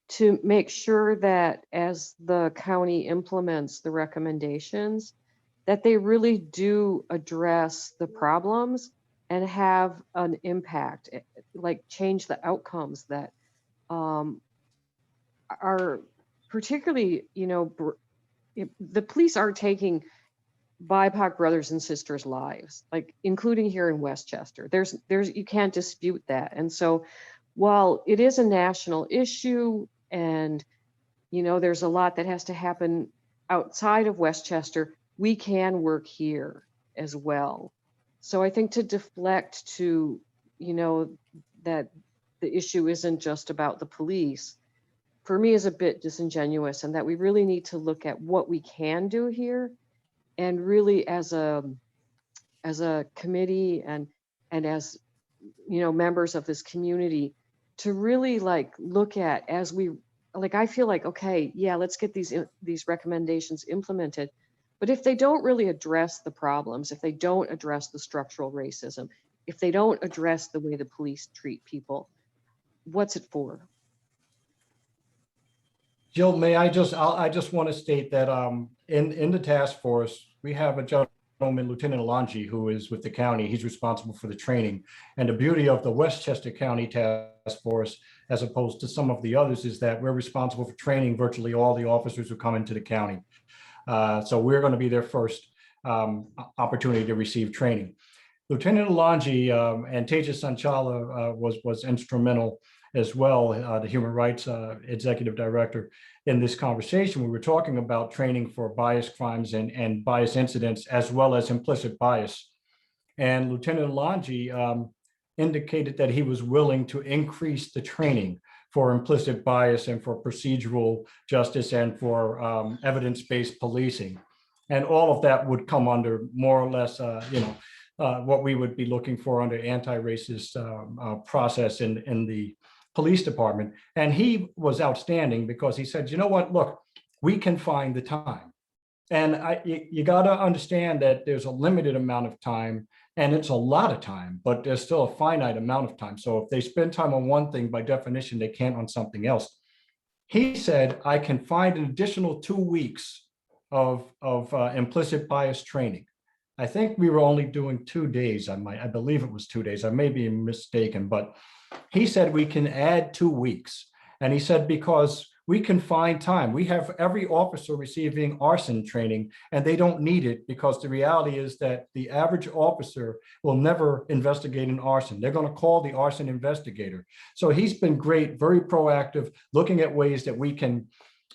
to make sure that as the county implements the recommendations, that they really do address the problems and have an impact, like change the outcomes that are particularly, the police are taking BIPOC brothers and sisters' lives, like including here in Westchester. There's you can't dispute that. And so while it is a national issue and there's a lot that has to happen outside of Westchester, we can work here as well. So I think to deflect to, that the issue isn't just about the police, for me is a bit disingenuous, and that we really need to look at what we can do here, and really as a committee and as members of this community to really look at as we I feel like, okay, yeah, let's get these recommendations implemented. But if they don't really address the problems, if they don't address the structural racism, if they don't address the way the police treat people, what's it for? Jill, I just want to state that in the task force, we have a gentleman, Lieutenant Alonji, who is with the county. He's responsible for the training. And the beauty of the Westchester County Task Force, as opposed to some of the others, is that we're responsible for training virtually all the officers who come into the county. So we're going to be their first opportunity to receive training. Lieutenant Alonji and Tejas Sanchala was instrumental as well, the Human Rights Executive Director, in this conversation. We were talking about training for bias crimes and bias incidents, as well as implicit bias. And Lieutenant Alonji indicated that he was willing to increase the training for implicit bias and for procedural justice and for evidence-based policing. And all of that would come under more or less, what we would be looking for under anti-racist process in the police department. And he was outstanding because he said, you know what, look, we can find the time. And you got to understand that there's a limited amount of time, and it's a lot of time, but there's still a finite amount of time. So if they spend time on one thing, by definition, they can't on something else. He said, I can find an additional 2 weeks of implicit bias training. I think we were only doing 2 days. I believe it was 2 days. I may be mistaken, but he said we can add 2 weeks. And he said, because we can find time. We have every officer receiving arson training, and they don't need it because the reality is that the average officer will never investigate an arson. They're going to call the arson investigator. So he's been great, very proactive, looking at ways that we can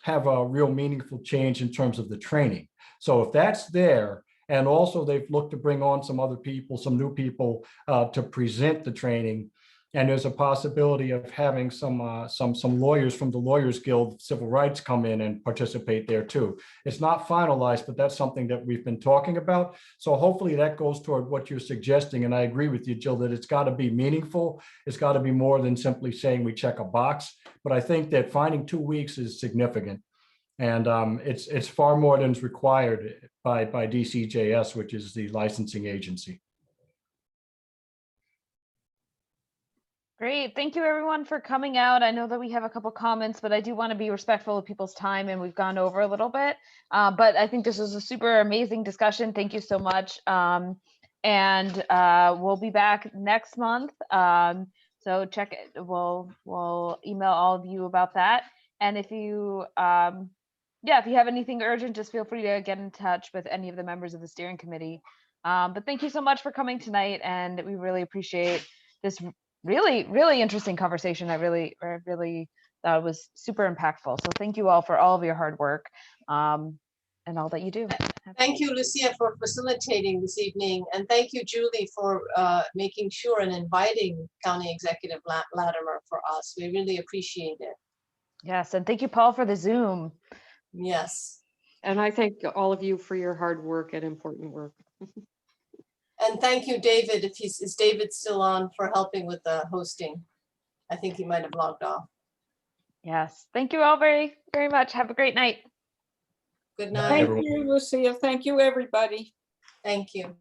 have a real meaningful change in terms of the training. So if that's there, and also they've looked to bring on some other people, some new people to present the training. And there's a possibility of having some lawyers from the Lawyers Guild Civil Rights come in and participate there too. It's not finalized, but that's something that we've been talking about. So hopefully that goes toward what you're suggesting. And I agree with you, Jill, that it's got to be meaningful. It's got to be more than simply saying we check a box. But I think that finding 2 weeks is significant. And it's far more than is required by DCJS, which is the licensing agency. Great. Thank you everyone for coming out. I know that we have a couple comments, but I do want to be respectful of people's time, and we've gone over a little bit. But I think this was a super amazing discussion. Thank you so much. And we'll be back next month. So check it. We'll email all of you about that. And if you, if you have anything urgent, just feel free to get in touch with any of the members of the steering committee. But thank you so much for coming tonight, and we really appreciate this really, really interesting conversation. I really thought it was super impactful. So thank you all for all of your hard work and all that you do. Thank you, Lucia, for facilitating this evening. And thank you, Julie, for making sure and inviting County Executive Latimer for us. We really appreciate it. Yes, and thank you, Paul, for the Zoom. Yes. And I thank all of you for your hard work and important work. And thank you, David. Is David still on, for helping with the hosting? I think he might have logged off. Yes. Thank you all very, very much. Have a great night. Good night. Thank you, Lucia. Thank you, everybody. Thank you.